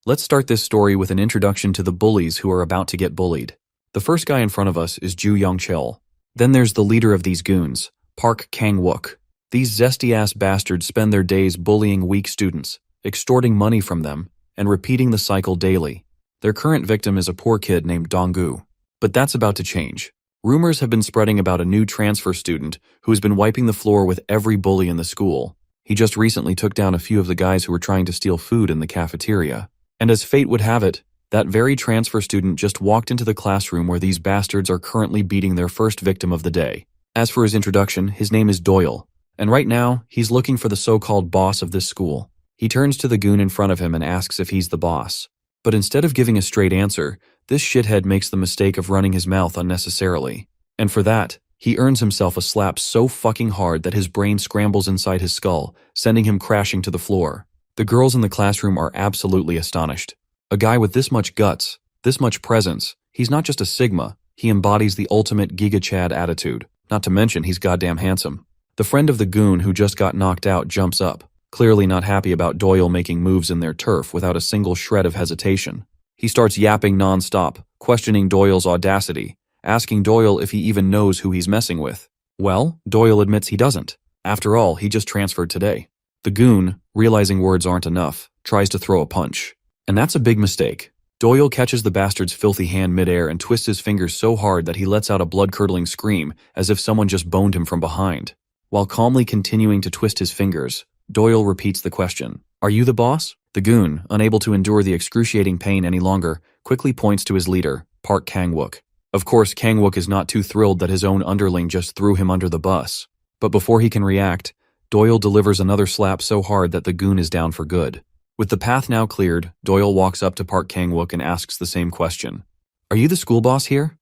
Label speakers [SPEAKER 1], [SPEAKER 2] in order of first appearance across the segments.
[SPEAKER 1] Let's start this story with an introduction to the bullies who are about to get bullied. The first guy in front of us is Ju Young-chil. Then there's the leader of these goons, Park Kang-wook. These zesty-ass bastards spend their days bullying weak students, extorting money from them, and repeating the cycle daily. Their current victim is a poor kid named Dong-gu. But that's about to change. Rumors have been spreading about a new transfer student who has been wiping the floor with every bully in the school. He just recently took down a few of the guys who were trying to steal food in the cafeteria. And as fate would have it, that very transfer student just walked into the classroom where these bastards are currently beating their first victim of the day. As for his introduction, his name is Doyle, and right now, he's looking for the so-called boss of this school. He turns to the goon in front of him and asks if he's the boss. But instead of giving a straight answer, this shithead makes the mistake of running his mouth unnecessarily. And for that, he earns himself a slap so fucking hard that his brain scrambles inside his skull, sending him crashing to the floor. The girls in the classroom are absolutely astonished. A guy with this much guts, this much presence, he's not just a Sigma, he embodies the ultimate Giga Chad attitude. Not to mention he's goddamn handsome. The friend of the goon who just got knocked out jumps up, clearly not happy about Doyle making moves in their turf without a single shred of hesitation. He starts yapping non-stop, questioning Doyle's audacity, asking Doyle if he even knows who he's messing with. Well, Doyle admits he doesn't. After all, he just transferred today. The goon, realizing words aren't enough, tries to throw a punch. And that's a big mistake. Doyle catches the bastard's filthy hand midair and twists his fingers so hard that he lets out a blood-curdling scream as if someone just boned him from behind. While calmly continuing to twist his fingers, Doyle repeats the question, "Are you the boss?" The goon, unable to endure the excruciating pain any longer, quickly points to his leader, Park Kang-wook. Of course, Kang-wook is not too thrilled that his own underling just threw him under the bus. But before he can react, Doyle delivers another slap so hard that the goon is down for good. With the path now cleared, Doyle walks up to Park Kang-wook and asks the same question. "Are you the school boss here?"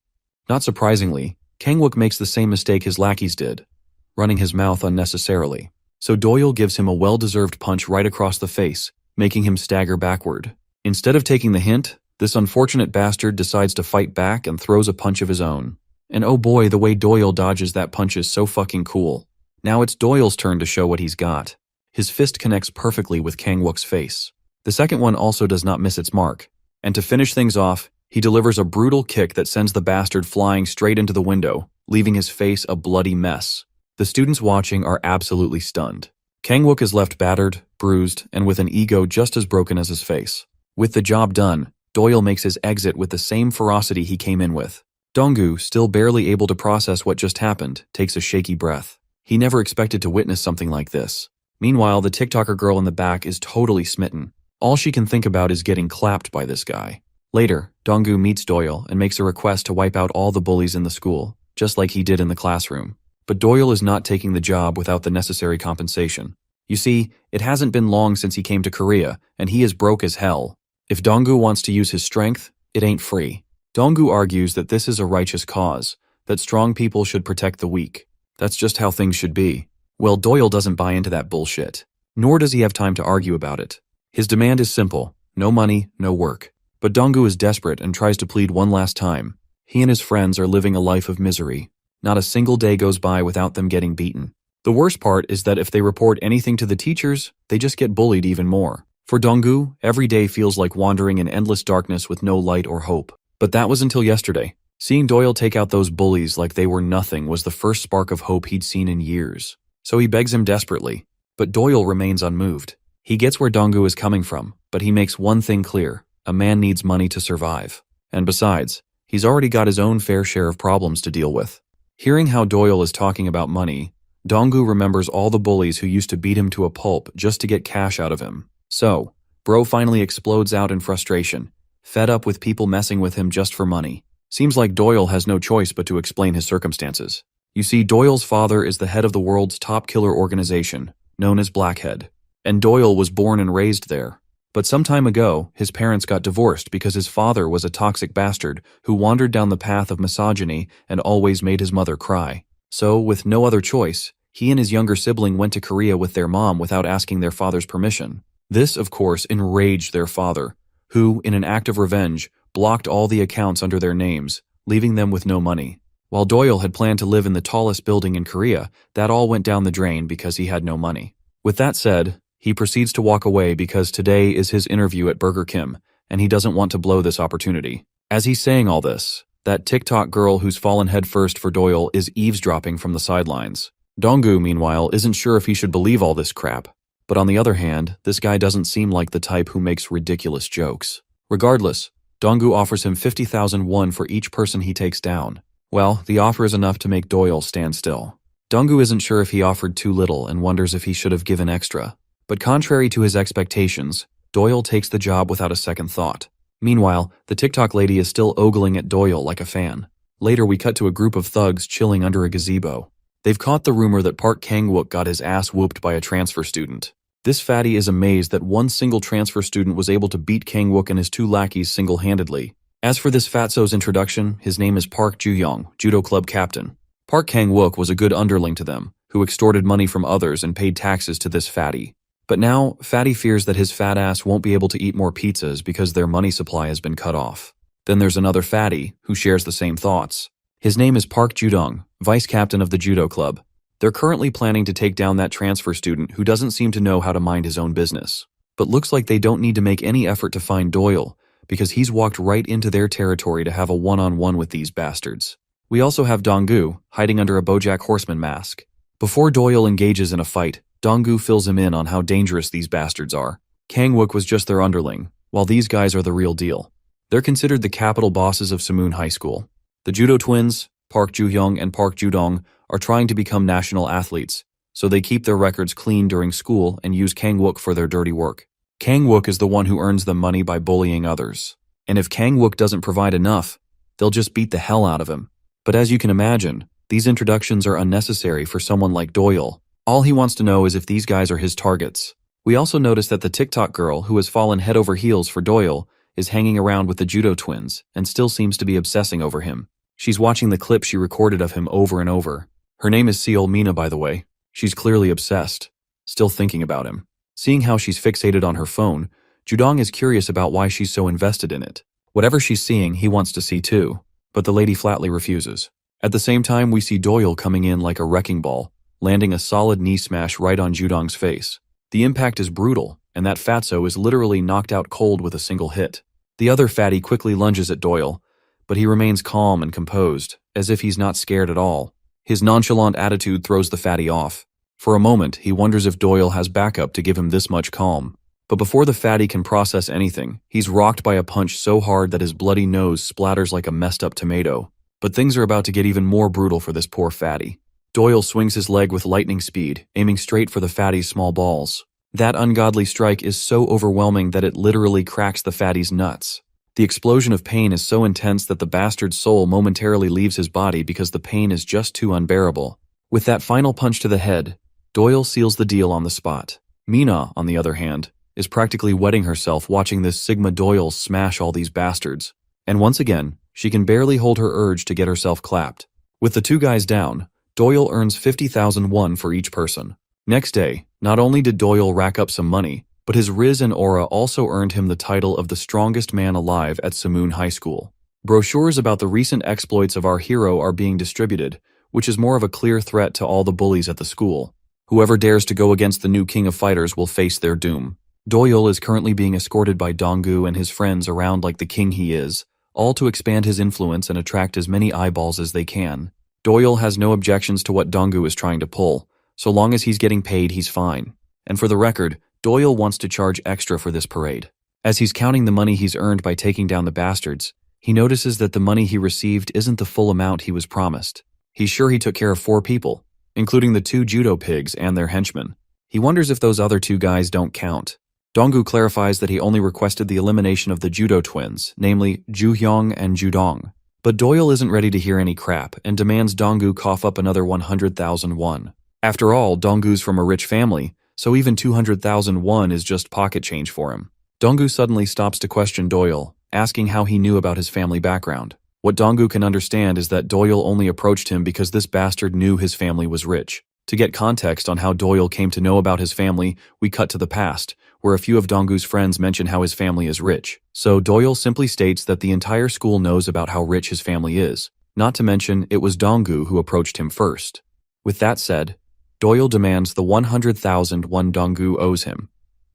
[SPEAKER 1] Not surprisingly, Kang-wook makes the same mistake his lackeys did, running his mouth unnecessarily. So Doyle gives him a well-deserved punch right across the face, making him stagger backward. Instead of taking the hint, this unfortunate bastard decides to fight back and throws a punch of his own. And oh boy, the way Doyle dodges that punch is so fucking cool. Now it's Doyle's turn to show what he's got. His fist connects perfectly with Kang-wook's face. The second one also does not miss its mark. And to finish things off, he delivers a brutal kick that sends the bastard flying straight into the window, leaving his face a bloody mess. The students watching are absolutely stunned. Kang-wook is left battered, bruised, and with an ego just as broken as his face. With the job done, Doyle makes his exit with the same ferocity he came in with. Dong-gu, still barely able to process what just happened, takes a shaky breath. He never expected to witness something like this. Meanwhile, the TikToker girl in the back is totally smitten. All she can think about is getting clapped by this guy. Later, Dong-gu meets Doyle and makes a request to wipe out all the bullies in the school, just like he did in the classroom. But Doyle is not taking the job without the necessary compensation. You see, it hasn't been long since he came to Korea, and he is broke as hell. If Dong-gu wants to use his strength, it ain't free. Dong-gu argues that this is a righteous cause, that strong people should protect the weak. That's just how things should be. Well, Doyle doesn't buy into that bullshit. Nor does he have time to argue about it. His demand is simple: no money, no work. But Dong-gu is desperate and tries to plead one last time. He and his friends are living a life of misery. Not a single day goes by without them getting beaten. The worst part is that if they report anything to the teachers, they just get bullied even more. For Dong-gu, every day feels like wandering in endless darkness with no light or hope. But that was until yesterday. Seeing Doyle take out those bullies like they were nothing was the first spark of hope he'd seen in years. So he begs him desperately. But Doyle remains unmoved. He gets where Dong-gu is coming from, but he makes one thing clear: a man needs money to survive. And besides, he's already got his own fair share of problems to deal with. Hearing how Doyle is talking about money, Dong-gu remembers all the bullies who used to beat him to a pulp just to get cash out of him. So, bro finally explodes out in frustration, fed up with people messing with him just for money. Seems like Doyle has no choice but to explain his circumstances. You see, Doyle's father is the head of the world's top killer organization, known as Blackhead. And Doyle was born and raised there. But some time ago, his parents got divorced because his father was a toxic bastard who wandered down the path of misogyny and always made his mother cry. So, with no other choice, he and his younger sibling went to Korea with their mom without asking their father's permission. This, of course, enraged their father, who, in an act of revenge, blocked all the accounts under their names, leaving them with no money. While Doyle had planned to live in the tallest building in Korea, that all went down the drain because he had no money. With that said, He proceeds to walk away because today is his interview at Burger Kim, and he doesn't want to blow this opportunity. As he's saying all this, that TikTok girl who's fallen headfirst for Doyle is eavesdropping from the sidelines. Donggu, meanwhile, isn't sure if he should believe all this crap. But on the other hand, this guy doesn't seem like the type who makes ridiculous jokes. Regardless, Donggu offers him 50,000 won for each person he takes down. Well, the offer is enough to make Doyle stand still. Donggu isn't sure if he offered too little and wonders if he should have given extra. But contrary to his expectations, Doyle takes the job without a second thought. Meanwhile, the TikTok lady is still ogling at Doyle like a fan. Later, we cut to a group of thugs chilling under a gazebo. They've caught the rumor that Park Kang-wook got his ass whooped by a transfer student. This fatty is amazed that one single transfer student was able to beat Kang-wook and his two lackeys single-handedly. As for this fatso's introduction, his name is Park Ju-young, judo club captain. Park Kang-wook was a good underling to them, who extorted money from others and paid taxes to this fatty. But now, Fatty fears that his fat ass won't be able to eat more pizzas because their money supply has been cut off. Then there's another fatty, who shares the same thoughts. His name is Park Ju-dong, vice captain of the judo club. They're currently planning to take down that transfer student who doesn't seem to know how to mind his own business. But looks like they don't need to make any effort to find Doyle, because he's walked right into their territory to have a one-on-one with these bastards. We also have Donggu, hiding under a BoJack Horseman mask. Before Doyle engages in a fight, Donggu fills him in on how dangerous these bastards are. Kang-wook was just their underling, while these guys are the real deal. They're considered the capital bosses of Samoon High School. The judo twins, Park Ju-hyung and Park Ju-dong, are trying to become national athletes, so they keep their records clean during school and use Kang-wook for their dirty work. Kang-wook is the one who earns them money by bullying others. And if Kang-wook doesn't provide enough, they'll just beat the hell out of him. But as you can imagine, these introductions are unnecessary for someone like Doyle. All he wants to know is if these guys are his targets. We also notice that the TikTok girl who has fallen head over heels for Doyle is hanging around with the judo twins and still seems to be obsessing over him. She's watching the clip she recorded of him over and over. Her name is Seol Mina, by the way. She's clearly obsessed, still thinking about him. Seeing how she's fixated on her phone, Ju-dong is curious about why she's so invested in it. Whatever she's seeing, he wants to see too, but the lady flatly refuses. At the same time, we see Doyle coming in like a wrecking ball, landing a solid knee smash right on Ju-dong's face. The impact is brutal, and that fatso is literally knocked out cold with a single hit. The other fatty quickly lunges at Doyle, but he remains calm and composed, as if he's not scared at all. His nonchalant attitude throws the fatty off. For a moment, he wonders if Doyle has backup to give him this much calm. But before the fatty can process anything, he's rocked by a punch so hard that his bloody nose splatters like a messed up tomato. But things are about to get even more brutal for this poor fatty. Doyle swings his leg with lightning speed, aiming straight for the fatty's small balls. That ungodly strike is so overwhelming that it literally cracks the fatty's nuts. The explosion of pain is so intense that the bastard's soul momentarily leaves his body because the pain is just too unbearable. With that final punch to the head, Doyle seals the deal on the spot. Mina, on the other hand, is practically wetting herself watching this Sigma Doyle smash all these bastards. And once again, she can barely hold her urge to get herself clapped. With the two guys down, Doyle earns 50,000 won for each person. Next day, not only did Doyle rack up some money, but his riz and aura also earned him the title of the strongest man alive at Samoon High School. Brochures about the recent exploits of our hero are being distributed, which is more of a clear threat to all the bullies at the school. Whoever dares to go against the new king of fighters will face their doom. Doyle is currently being escorted by Donggu and his friends around like the king he is, all to expand his influence and attract as many eyeballs as they can. Doyle has no objections to what Donggu is trying to pull. So long as he's getting paid, he's fine. And for the record, Doyle wants to charge extra for this parade. As he's counting the money he's earned by taking down the bastards, he notices that the money he received isn't the full amount he was promised. He's sure he took care of 4 people, including the 2 judo pigs and their henchmen. He wonders if those other 2 guys don't count. Donggu clarifies that he only requested the elimination of the judo twins, namely Ju-hyung and Ju-dong. But Doyle isn't ready to hear any crap and demands Donggu cough up another 100,000 won. After all, Donggu's from a rich family, so even 200,000 won is just pocket change for him. Donggu suddenly stops to question Doyle, asking how he knew about his family background. What Donggu can understand is that Doyle only approached him because this bastard knew his family was rich. To get context on how Doyle came to know about his family, we cut to the past, where a few of Donggu's friends mention how his family is rich. So Doyle simply states that the entire school knows about how rich his family is. Not to mention, it was Donggu who approached him first. With that said, Doyle demands the 100,000 won Donggu owes him,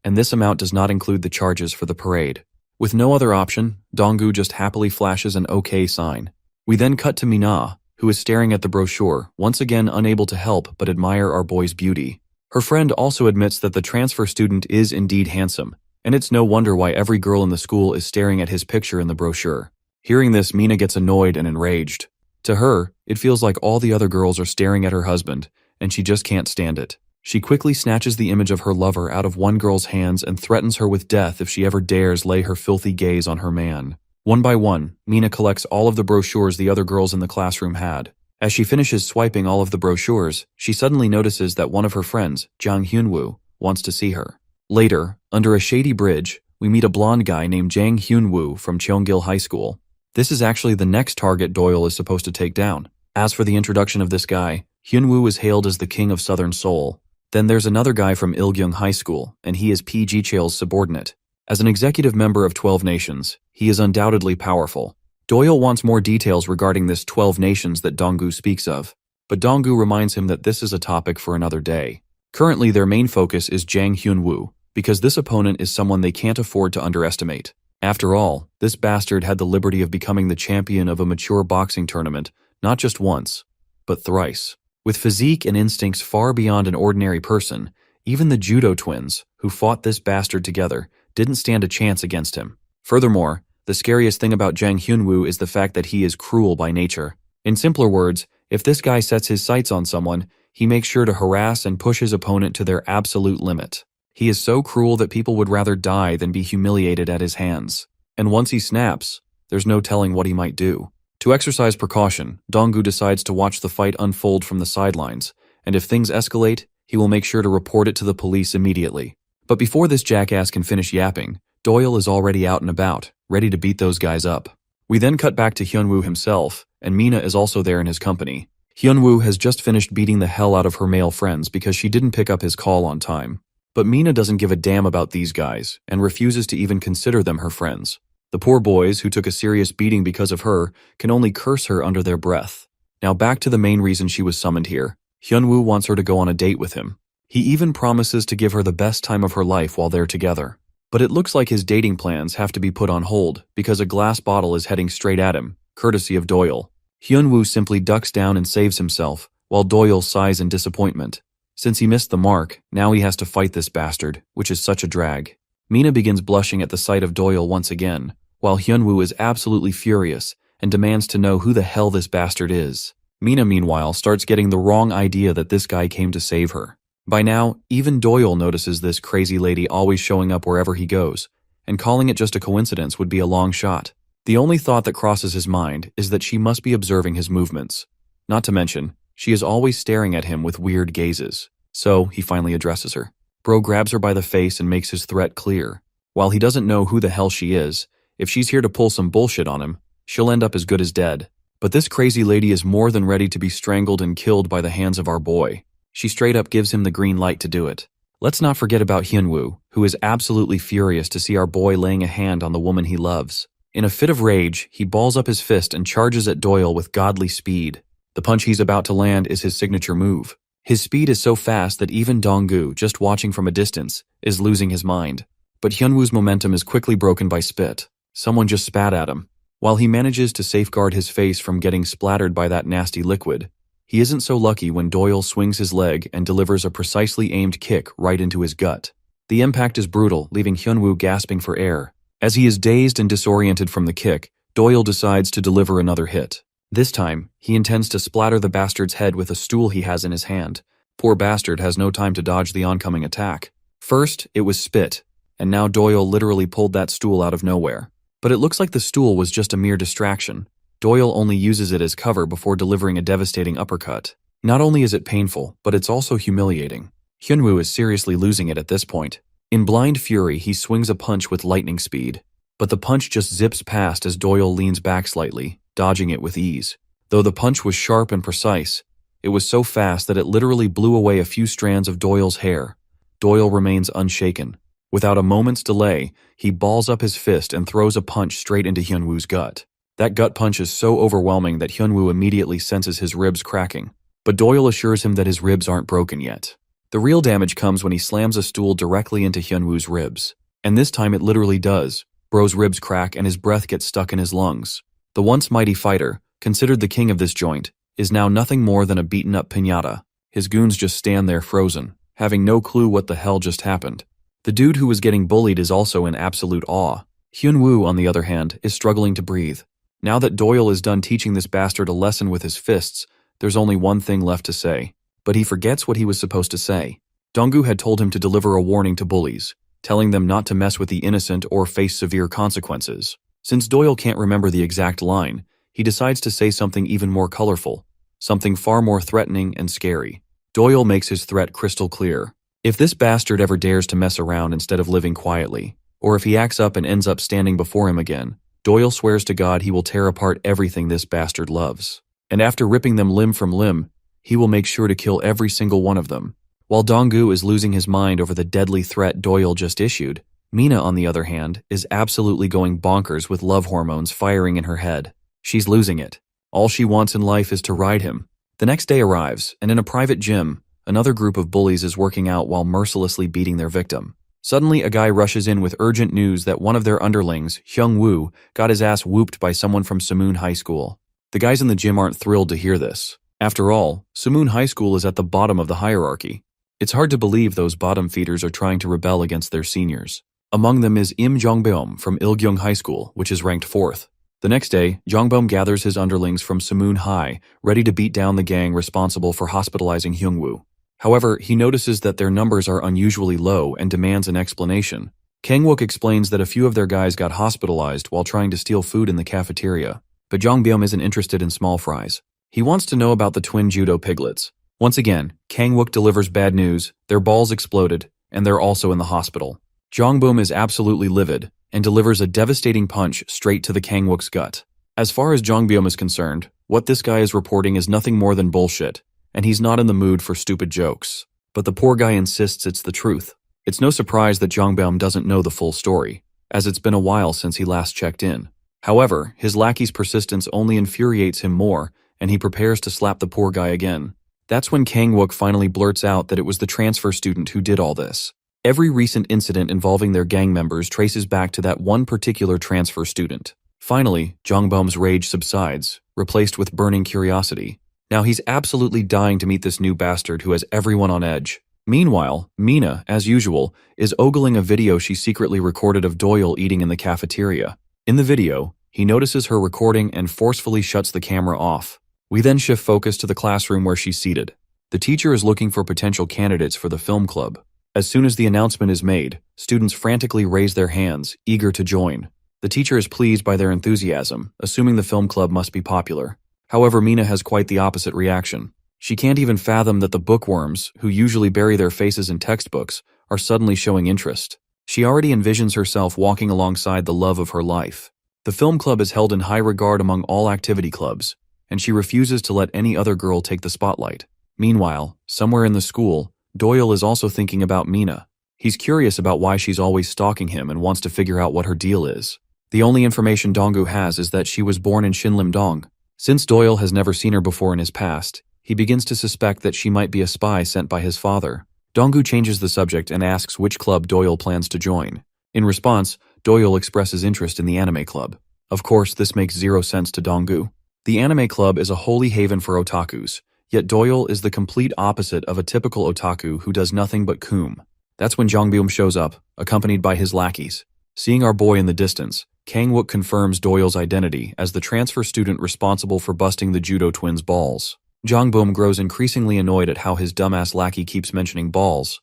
[SPEAKER 1] and this amount does not include the charges for the parade. With no other option, Donggu just happily flashes an OK sign. We then cut to Mina, who is staring at the brochure, once again unable to help but admire our boy's beauty. Her friend also admits that the transfer student is indeed handsome, and it's no wonder why every girl in the school is staring at his picture in the brochure. Hearing this, Mina gets annoyed and enraged. To her, it feels like all the other girls are staring at her husband, and she just can't stand it. She quickly snatches the image of her lover out of one girl's hands and threatens her with death if she ever dares lay her filthy gaze on her man. One by one, Mina collects all of the brochures the other girls in the classroom had. As she finishes swiping all of the brochures, she suddenly notices that one of her friends, Jang Hyunwoo, wants to see her. Later, under a shady bridge, we meet a blonde guy named Jang Hyunwoo from Cheongil High School. This is actually the next target Doyle is supposed to take down. As for the introduction of this guy, Hyunwoo is hailed as the king of Southern Seoul. Then there's another guy from Ilgyung High School, and he is PG Chael's subordinate. As an executive member of 12 Nations, he is undoubtedly powerful. Doyle wants more details regarding this 12 Nations that Donggu speaks of, but Donggu reminds him that this is a topic for another day. Currently, their main focus is Jang Hyunwoo, because this opponent is someone they can't afford to underestimate. After all, this bastard had the liberty of becoming the champion of a mature boxing tournament, not just once, but thrice. With physique and instincts far beyond an ordinary person, even the judo twins, who fought this bastard together, didn't stand a chance against him. Furthermore, the scariest thing about Jang Hyunwoo is the fact that he is cruel by nature. In simpler words, if this guy sets his sights on someone, he makes sure to harass and push his opponent to their absolute limit. He is so cruel that people would rather die than be humiliated at his hands. And once he snaps, there's no telling what he might do. To exercise precaution, Donggu decides to watch the fight unfold from the sidelines, and if things escalate, he will make sure to report it to the police immediately. But before this jackass can finish yapping, Doyle is already out and about, ready to beat those guys up. We then cut back to Hyunwoo himself, and Mina is also there in his company. Hyunwoo has just finished beating the hell out of her male friends because she didn't pick up his call on time. But Mina doesn't give a damn about these guys, and refuses to even consider them her friends. The poor boys, who took a serious beating because of her, can only curse her under their breath. Now back to the main reason she was summoned here. Hyunwoo wants her to go on a date with him. He even promises to give her the best time of her life while they're together. But it looks like his dating plans have to be put on hold because a glass bottle is heading straight at him, courtesy of Doyle. Hyunwoo simply ducks down and saves himself, while Doyle sighs in disappointment. Since he missed the mark, now he has to fight this bastard, which is such a drag. Mina begins blushing at the sight of Doyle once again, while Hyunwoo is absolutely furious and demands to know who the hell this bastard is. Mina, meanwhile, starts getting the wrong idea that this guy came to save her. By now, even Doyle notices this crazy lady always showing up wherever he goes, and calling it just a coincidence would be a long shot. The only thought that crosses his mind is that she must be observing his movements. Not to mention, she is always staring at him with weird gazes. So, he finally addresses her. Bro grabs her by the face and makes his threat clear. While he doesn't know who the hell she is, if she's here to pull some bullshit on him, she'll end up as good as dead. But this crazy lady is more than ready to be strangled and killed by the hands of our boy. She straight up gives him the green light to do it. Let's not forget about Hyunwoo, who is absolutely furious to see our boy laying a hand on the woman he loves. In a fit of rage, he balls up his fist and charges at Doyle with godly speed. The punch he's about to land is his signature move. His speed is so fast that even Donggu, just watching from a distance, is losing his mind. But Hyunwoo's momentum is quickly broken by spit. Someone just spat at him. While he manages to safeguard his face from getting splattered by that nasty liquid, he isn't so lucky when Doyle swings his leg and delivers a precisely aimed kick right into his gut. The impact is brutal, leaving Hyunwoo gasping for air. As he is dazed and disoriented from the kick, Doyle decides to deliver another hit. This time, he intends to splatter the bastard's head with a stool he has in his hand. Poor bastard has no time to dodge the oncoming attack. First, it was spit, and now Doyle literally pulled that stool out of nowhere. But it looks like the stool was just a mere distraction. Doyle only uses it as cover before delivering a devastating uppercut. Not only is it painful, but it's also humiliating. Hyunwoo is seriously losing it at this point. In blind fury, he swings a punch with lightning speed. But the punch just zips past as Doyle leans back slightly, dodging it with ease. Though the punch was sharp and precise, it was so fast that it literally blew away a few strands of Doyle's hair. Doyle remains unshaken. Without a moment's delay, he balls up his fist and throws a punch straight into Hyunwoo's gut. That gut punch is so overwhelming that Hyunwoo immediately senses his ribs cracking. but Doyle assures him that his ribs aren't broken yet. The real damage comes when he slams a stool directly into Hyunwoo's ribs. And this time it literally does. Bro's ribs crack and his breath gets stuck in his lungs. The once mighty fighter, considered the king of this joint, is now nothing more than a beaten-up piñata. His goons just stand there frozen, having no clue what the hell just happened. The dude who was getting bullied is also in absolute awe. Hyunwoo, on the other hand, is struggling to breathe. Now that Doyle is done teaching this bastard a lesson with his fists, there's only one thing left to say. But he forgets what he was supposed to say. Donggu had told him to deliver a warning to bullies, telling them not to mess with the innocent or face severe consequences. Since Doyle can't remember the exact line, he decides to say something even more colorful, something far more threatening and scary. Doyle makes his threat crystal clear. If this bastard ever dares to mess around instead of living quietly, or if he acts up and ends up standing before him again, Doyle swears to God he will tear apart everything this bastard loves. And after ripping them limb from limb, he will make sure to kill every single one of them. While Donggu is losing his mind over the deadly threat Doyle just issued, Mina, on the other hand, is absolutely going bonkers with love hormones firing in her head. She's losing it. All she wants in life is to ride him. The next day arrives, and in a private gym, another group of bullies is working out while mercilessly beating their victim. Suddenly, a guy rushes in with urgent news that one of their underlings, Hyungwoo, got his ass whooped by someone from Samoon High School. The guys in the gym aren't thrilled to hear this. After all, Samoon High School is at the bottom of the hierarchy. It's hard to believe those bottom feeders are trying to rebel against their seniors. Among them is Im Jongbeom from Ilgyung High School, which is ranked 4th. The next day, Jongbeom gathers his underlings from Samoon High, ready to beat down the gang responsible for hospitalizing Hyungwoo. However, he notices that their numbers are unusually low and demands an explanation. Kangwook explains that a few of their guys got hospitalized while trying to steal food in the cafeteria, but Jongbeom isn't interested in small fries. He wants to know about the twin judo piglets. Once again, Kangwook delivers bad news, their balls exploded, and they're also in the hospital. Jongbeom is absolutely livid, and delivers a devastating punch straight to the Kangwook's gut. As far as Jongbeom is concerned, what this guy is reporting is nothing more than bullshit, and he's not in the mood for stupid jokes. But the poor guy insists it's the truth. It's no surprise that Jongbeom doesn't know the full story, as it's been a while since he last checked in. However, his lackey's persistence only infuriates him more, and he prepares to slap the poor guy again. That's when Kangwook finally blurts out that it was the transfer student who did all this. Every recent incident involving their gang members traces back to that one particular transfer student. Finally, Jongbeom's rage subsides, replaced with burning curiosity. Now he's absolutely dying to meet this new bastard who has everyone on edge. Meanwhile, Mina, as usual, is ogling a video she secretly recorded of Doyle eating in the cafeteria. In the video, he notices her recording and forcefully shuts the camera off. We then shift focus to the classroom where she's seated. The teacher is looking for potential candidates for the film club. As soon as the announcement is made, students frantically raise their hands, eager to join. The teacher is pleased by their enthusiasm, assuming the film club must be popular. However, Mina has quite the opposite reaction. She can't even fathom that the bookworms, who usually bury their faces in textbooks, are suddenly showing interest. She already envisions herself walking alongside the love of her life. The film club is held in high regard among all activity clubs, and she refuses to let any other girl take the spotlight. Meanwhile, somewhere in the school, Doyle is also thinking about Mina. He's curious about why she's always stalking him and wants to figure out what her deal is. The only information Donggu has is that she was born in Shinlim-dong. Since Doyle has never seen her before in his past, he begins to suspect that she might be a spy sent by his father. Donggu changes the subject and asks which club Doyle plans to join. In response, Doyle expresses interest in the anime club. Of course, this makes zero sense to Donggu. The anime club is a holy haven for otakus, yet Doyle is the complete opposite of a typical otaku who does nothing but coom. That's when Jongbeom shows up, accompanied by his lackeys. Seeing our boy in the distance, Kangwook confirms Doyle's identity as the transfer student responsible for busting the judo twins' balls. Jongbeom grows increasingly annoyed at how his dumbass lackey keeps mentioning balls.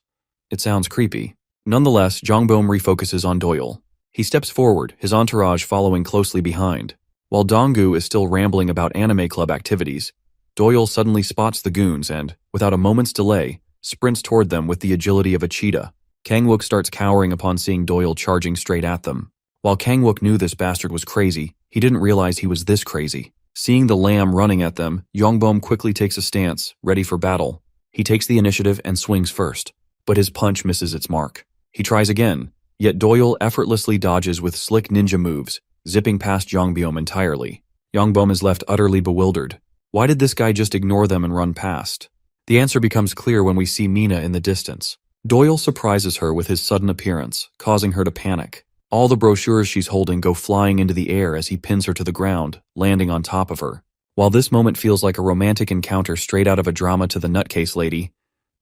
[SPEAKER 1] It sounds creepy. Nonetheless, Jongbeom refocuses on Doyle. He steps forward, his entourage following closely behind. While Donggu is still rambling about anime club activities, Doyle suddenly spots the goons and, without a moment's delay, sprints toward them with the agility of a cheetah. Kangwook starts cowering upon seeing Doyle charging straight at them. While Kangwook knew this bastard was crazy, he didn't realize he was this crazy. Seeing the lamb running at them, Jongbeom quickly takes a stance, ready for battle. He takes the initiative and swings first, but his punch misses its mark. He tries again, yet Doyle effortlessly dodges with slick ninja moves, zipping past Jongbeom entirely. Jongbeom is left utterly bewildered. Why did this guy just ignore them and run past? The answer becomes clear when we see Mina in the distance. Doyle surprises her with his sudden appearance, causing her to panic. All the brochures she's holding go flying into the air as he pins her to the ground, landing on top of her. While this moment feels like a romantic encounter straight out of a drama to the nutcase lady,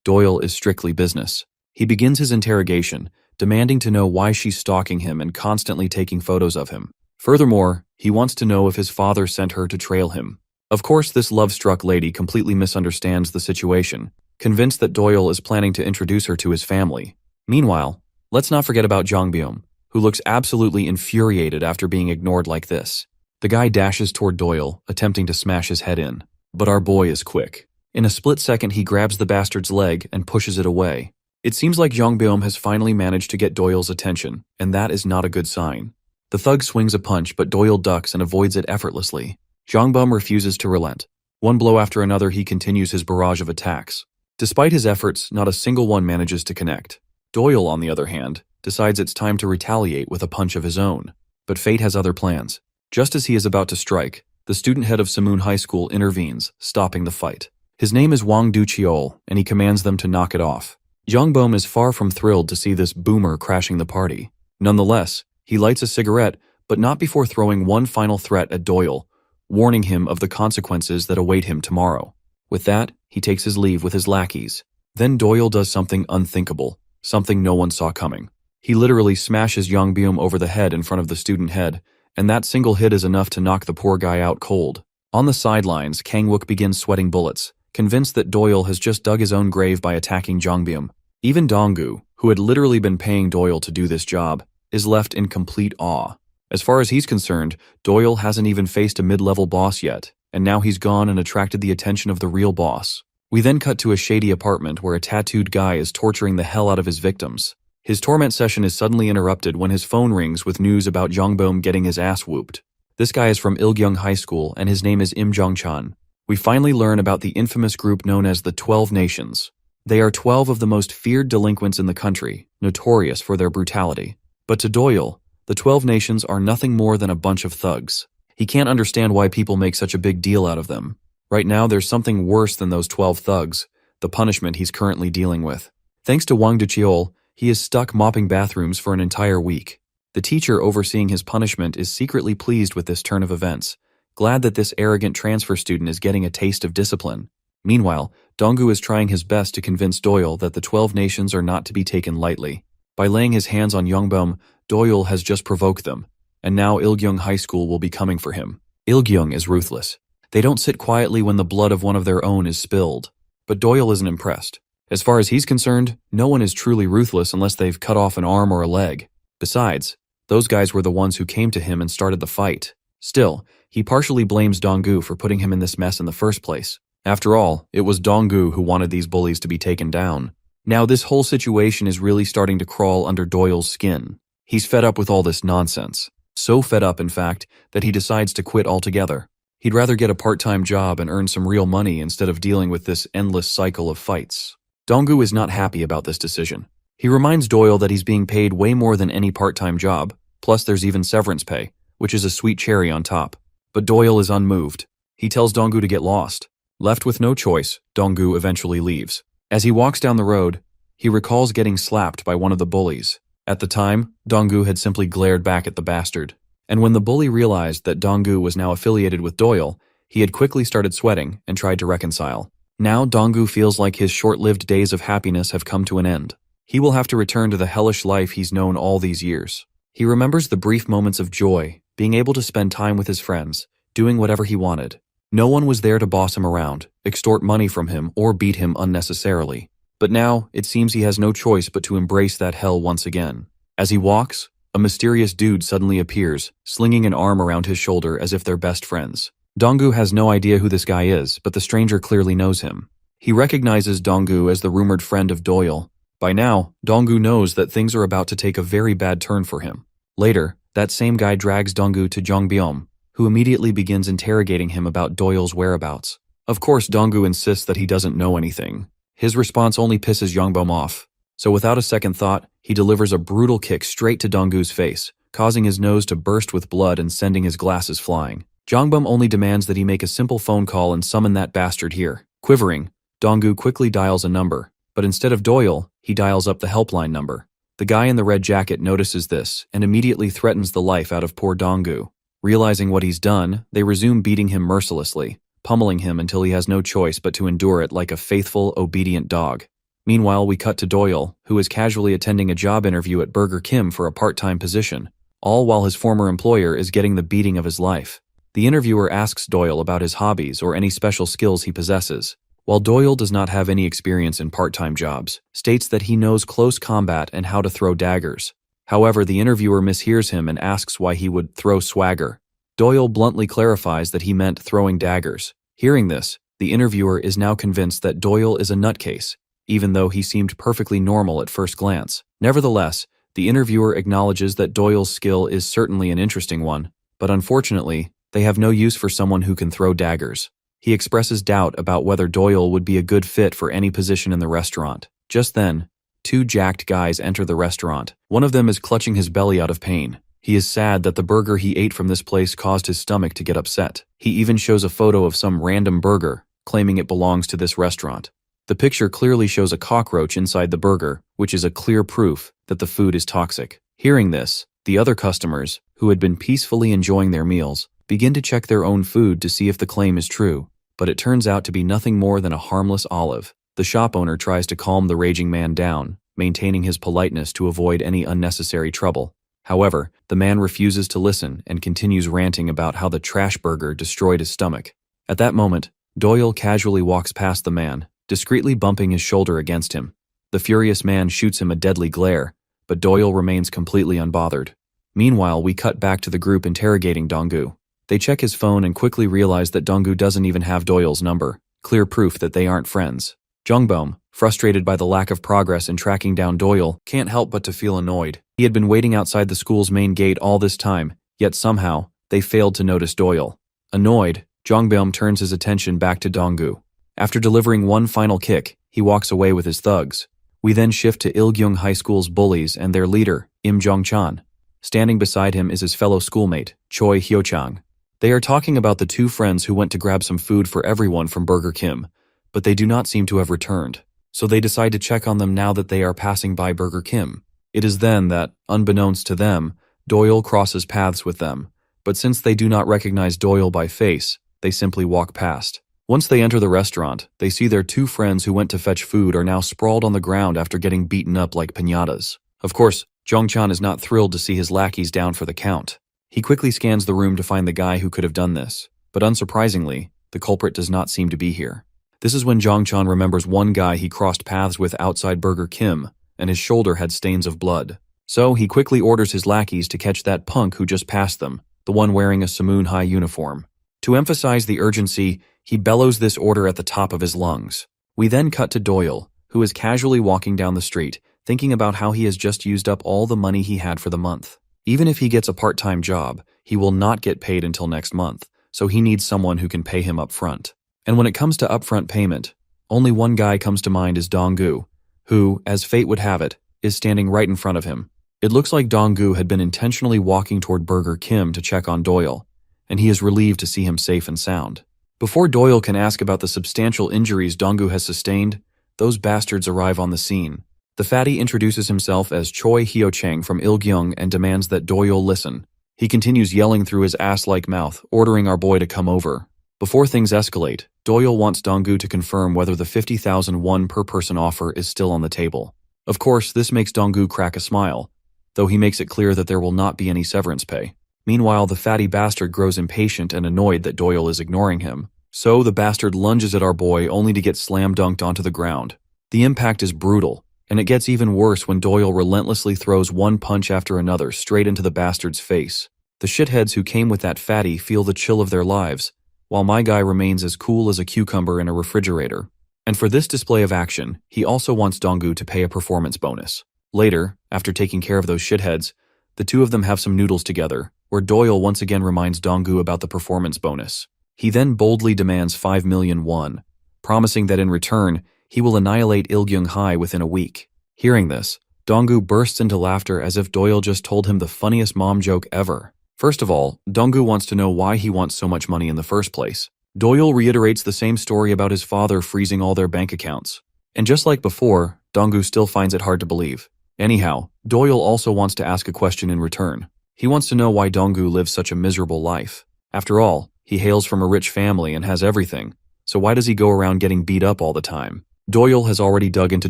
[SPEAKER 1] Doyle is strictly business. He begins his interrogation, demanding to know why she's stalking him and constantly taking photos of him. Furthermore, he wants to know if his father sent her to trail him. Of course, this love-struck lady completely misunderstands the situation, convinced that Doyle is planning to introduce her to his family. Meanwhile, let's not forget about Jongbyum, who looks absolutely infuriated after being ignored like this. The guy dashes toward Doyle, attempting to smash his head in. But our boy is quick. In a split second, he grabs the bastard's leg and pushes it away. It seems like Jongbyum has finally managed to get Doyle's attention, and that is not a good sign. The thug swings a punch, but Doyle ducks and avoids it effortlessly. Jongbyum refuses to relent. One blow after another, he continues his barrage of attacks. Despite his efforts, not a single one manages to connect. Doyle, on the other hand, decides it's time to retaliate with a punch of his own. But fate has other plans. Just as he is about to strike, the student head of Samoon High School intervenes, stopping the fight. His name is Wang Du-cheol, and he commands them to knock it off. Jongbyum is far from thrilled to see this boomer crashing the party. Nonetheless, he lights a cigarette, but not before throwing one final threat at Doyle, warning him of the consequences that await him tomorrow. With that, he takes his leave with his lackeys. Then Doyle does something unthinkable, something no one saw coming. He literally smashes Jongbyum over the head in front of the student head, and that single hit is enough to knock the poor guy out cold. On the sidelines, Kang-wook begins sweating bullets, convinced that Doyle has just dug his own grave by attacking Jongbyum. Even Donggu, who had literally been paying Doyle to do this job, is left in complete awe. As far as he's concerned, Doyle hasn't even faced a mid-level boss yet, and now he's gone and attracted the attention of the real boss. We then cut to a shady apartment where a tattooed guy is torturing the hell out of his victims. His torment session is suddenly interrupted when his phone rings with news about Jongbyum getting his ass whooped. This guy is from Ilgyung High School, and his name is Im Jongchan. We finally learn about the infamous group known as the 12 Nations. They are 12 of the most feared delinquents in the country, notorious for their brutality. But to Doyle, the 12 Nations are nothing more than a bunch of thugs. He can't understand why people make such a big deal out of them. Right now, there's something worse than those 12 thugs, the punishment he's currently dealing with. Thanks to Wang Du-cheol, he is stuck mopping bathrooms for an entire week. The teacher overseeing his punishment is secretly pleased with this turn of events, glad that this arrogant transfer student is getting a taste of discipline. Meanwhile, Donggu is trying his best to convince Doyle that the 12 Nations are not to be taken lightly. By laying his hands on Jongbyum, Doyle has just provoked them, and now Ilgyung High School will be coming for him. Ilgyung is ruthless. They don't sit quietly when the blood of one of their own is spilled. But Doyle isn't impressed. As far as he's concerned, no one is truly ruthless unless they've cut off an arm or a leg. Besides, those guys were the ones who came to him and started the fight. Still, he partially blames Donggu for putting him in this mess in the first place. After all, it was Donggu who wanted these bullies to be taken down. Now this whole situation is really starting to crawl under Doyle's skin. He's fed up with all this nonsense. So fed up, in fact, that he decides to quit altogether. He'd rather get a part-time job and earn some real money instead of dealing with this endless cycle of fights. Donggu is not happy about this decision. He reminds Doyle that he's being paid way more than any part-time job, plus there's even severance pay, which is a sweet cherry on top. But Doyle is unmoved. He tells Donggu to get lost. Left with no choice, Donggu eventually leaves. As he walks down the road, he recalls getting slapped by one of the bullies. At the time, Donggu had simply glared back at the bastard. And when the bully realized that Donggu was now affiliated with Doyle, he had quickly started sweating and tried to reconcile. Now Donggu feels like his short-lived days of happiness have come to an end. He will have to return to the hellish life he's known all these years. He remembers the brief moments of joy, being able to spend time with his friends, doing whatever he wanted. No one was there to boss him around, extort money from him, or beat him unnecessarily. But now, it seems he has no choice but to embrace that hell once again. As he walks, a mysterious dude suddenly appears, slinging an arm around his shoulder as if they're best friends. Donggu has no idea who this guy is, but the stranger clearly knows him. He recognizes Donggu as the rumored friend of Doyle. By now, Donggu knows that things are about to take a very bad turn for him. Later, that same guy drags Donggu to Jongbyum, who immediately begins interrogating him about Doyle's whereabouts. Of course, Donggu insists that he doesn't know anything. His response only pisses Jongbyum off. So without a second thought, he delivers a brutal kick straight to Donggu's face, causing his nose to burst with blood and sending his glasses flying. Jongbum only demands that he make a simple phone call and summon that bastard here. Quivering, Donggu quickly dials a number, but instead of Doyle, he dials up the helpline number. The guy in the red jacket notices this and immediately threatens the life out of poor Donggu. Realizing what he's done, they resume beating him mercilessly, pummeling him until he has no choice but to endure it like a faithful, obedient dog. Meanwhile, we cut to Doyle, who is casually attending a job interview at Burger Kim for a part-time position, all while his former employer is getting the beating of his life. The interviewer asks Doyle about his hobbies or any special skills he possesses. While Doyle does not have any experience in part-time jobs, states that he knows close combat and how to throw daggers. However, the interviewer mishears him and asks why he would throw swagger. Doyle bluntly clarifies that he meant throwing daggers. Hearing this, the interviewer is now convinced that Doyle is a nutcase, even though he seemed perfectly normal at first glance. Nevertheless, the interviewer acknowledges that Doyle's skill is certainly an interesting one, but unfortunately, they have no use for someone who can throw daggers. He expresses doubt about whether Doyle would be a good fit for any position in the restaurant. Just then, two jacked guys enter the restaurant. One of them is clutching his belly out of pain. He is sad that the burger he ate from this place caused his stomach to get upset. He even shows a photo of some random burger, claiming it belongs to this restaurant. The picture clearly shows a cockroach inside the burger, which is a clear proof that the food is toxic. Hearing this, the other customers, who had been peacefully enjoying their meals, begin to check their own food to see if the claim is true, but it turns out to be nothing more than a harmless olive. The shop owner tries to calm the raging man down, maintaining his politeness to avoid any unnecessary trouble. However, the man refuses to listen and continues ranting about how the trash burger destroyed his stomach. At that moment, Doyle casually walks past the man, discreetly bumping his shoulder against him. The furious man shoots him a deadly glare, but Doyle remains completely unbothered. Meanwhile, we cut back to the group interrogating Donggu. They check his phone and quickly realize that Donggu doesn't even have Doyle's number, clear proof that they aren't friends. Jongbum, frustrated by the lack of progress in tracking down Doyle, can't help but to feel annoyed. He had been waiting outside the school's main gate all this time, yet somehow, they failed to notice Doyle. Annoyed, Jongbum turns his attention back to Donggu. After delivering one final kick, he walks away with his thugs. We then shift to Ilgyung High School's bullies and their leader, Im Jong-chan. Standing beside him is his fellow schoolmate, Choi Hyo-chang. They are talking about the two friends who went to grab some food for everyone from Burger Kim, but they do not seem to have returned, so they decide to check on them now that they are passing by Burger Kim. It is then that, unbeknownst to them, Doyle crosses paths with them, but since they do not recognize Doyle by face, they simply walk past. Once they enter the restaurant, they see their two friends who went to fetch food are now sprawled on the ground after getting beaten up like piñatas. Of course, Jong-chan is not thrilled to see his lackeys down for the count. He quickly scans the room to find the guy who could have done this, but unsurprisingly, the culprit does not seem to be here. This is when Jong-chan remembers one guy he crossed paths with outside Burger Kim, and his shoulder had stains of blood. So he quickly orders his lackeys to catch that punk who just passed them, the one wearing a Samoon High uniform. To emphasize the urgency, he bellows this order at the top of his lungs. We then cut to Doyle, who is casually walking down the street, thinking about how he has just used up all the money he had for the month. Even if he gets a part-time job, he will not get paid until next month, so he needs someone who can pay him up front. And when it comes to upfront payment, only one guy comes to mind is Donggu, who, as fate would have it, is standing right in front of him. It looks like Donggu had been intentionally walking toward Burger Kim to check on Doyle, and he is relieved to see him safe and sound. Before Doyle can ask about the substantial injuries Donggu has sustained, those bastards arrive on the scene. The fatty introduces himself as Choi Hyo-chang from Ilgyung and demands that Doyle listen. He continues yelling through his ass-like mouth, ordering our boy to come over. Before things escalate, Doyle wants Donggu to confirm whether the 50,000 won per person offer is still on the table. Of course, this makes Donggu crack a smile, though he makes it clear that there will not be any severance pay. Meanwhile, the fatty bastard grows impatient and annoyed that Doyle is ignoring him. So the bastard lunges at our boy only to get slam-dunked onto the ground. The impact is brutal, and it gets even worse when Doyle relentlessly throws one punch after another straight into the bastard's face. The shitheads who came with that fatty feel the chill of their lives, while my guy remains as cool as a cucumber in a refrigerator. And for this display of action, he also wants Donggu to pay a performance bonus. Later, after taking care of those shitheads, the two of them have some noodles together, where Doyle once again reminds Donggu about the performance bonus. He then boldly demands 5 million won, promising that in return, he will annihilate Ilgyung High within a week. Hearing this, Donggu bursts into laughter as if Doyle just told him the funniest mom joke ever. First of all, Donggu wants to know why he wants so much money in the first place. Doyle reiterates the same story about his father freezing all their bank accounts. And just like before, Donggu still finds it hard to believe. Anyhow, Doyle also wants to ask a question in return. He wants to know why Donggu lives such a miserable life. After all, he hails from a rich family and has everything, so why does he go around getting beat up all the time? Doyle has already dug into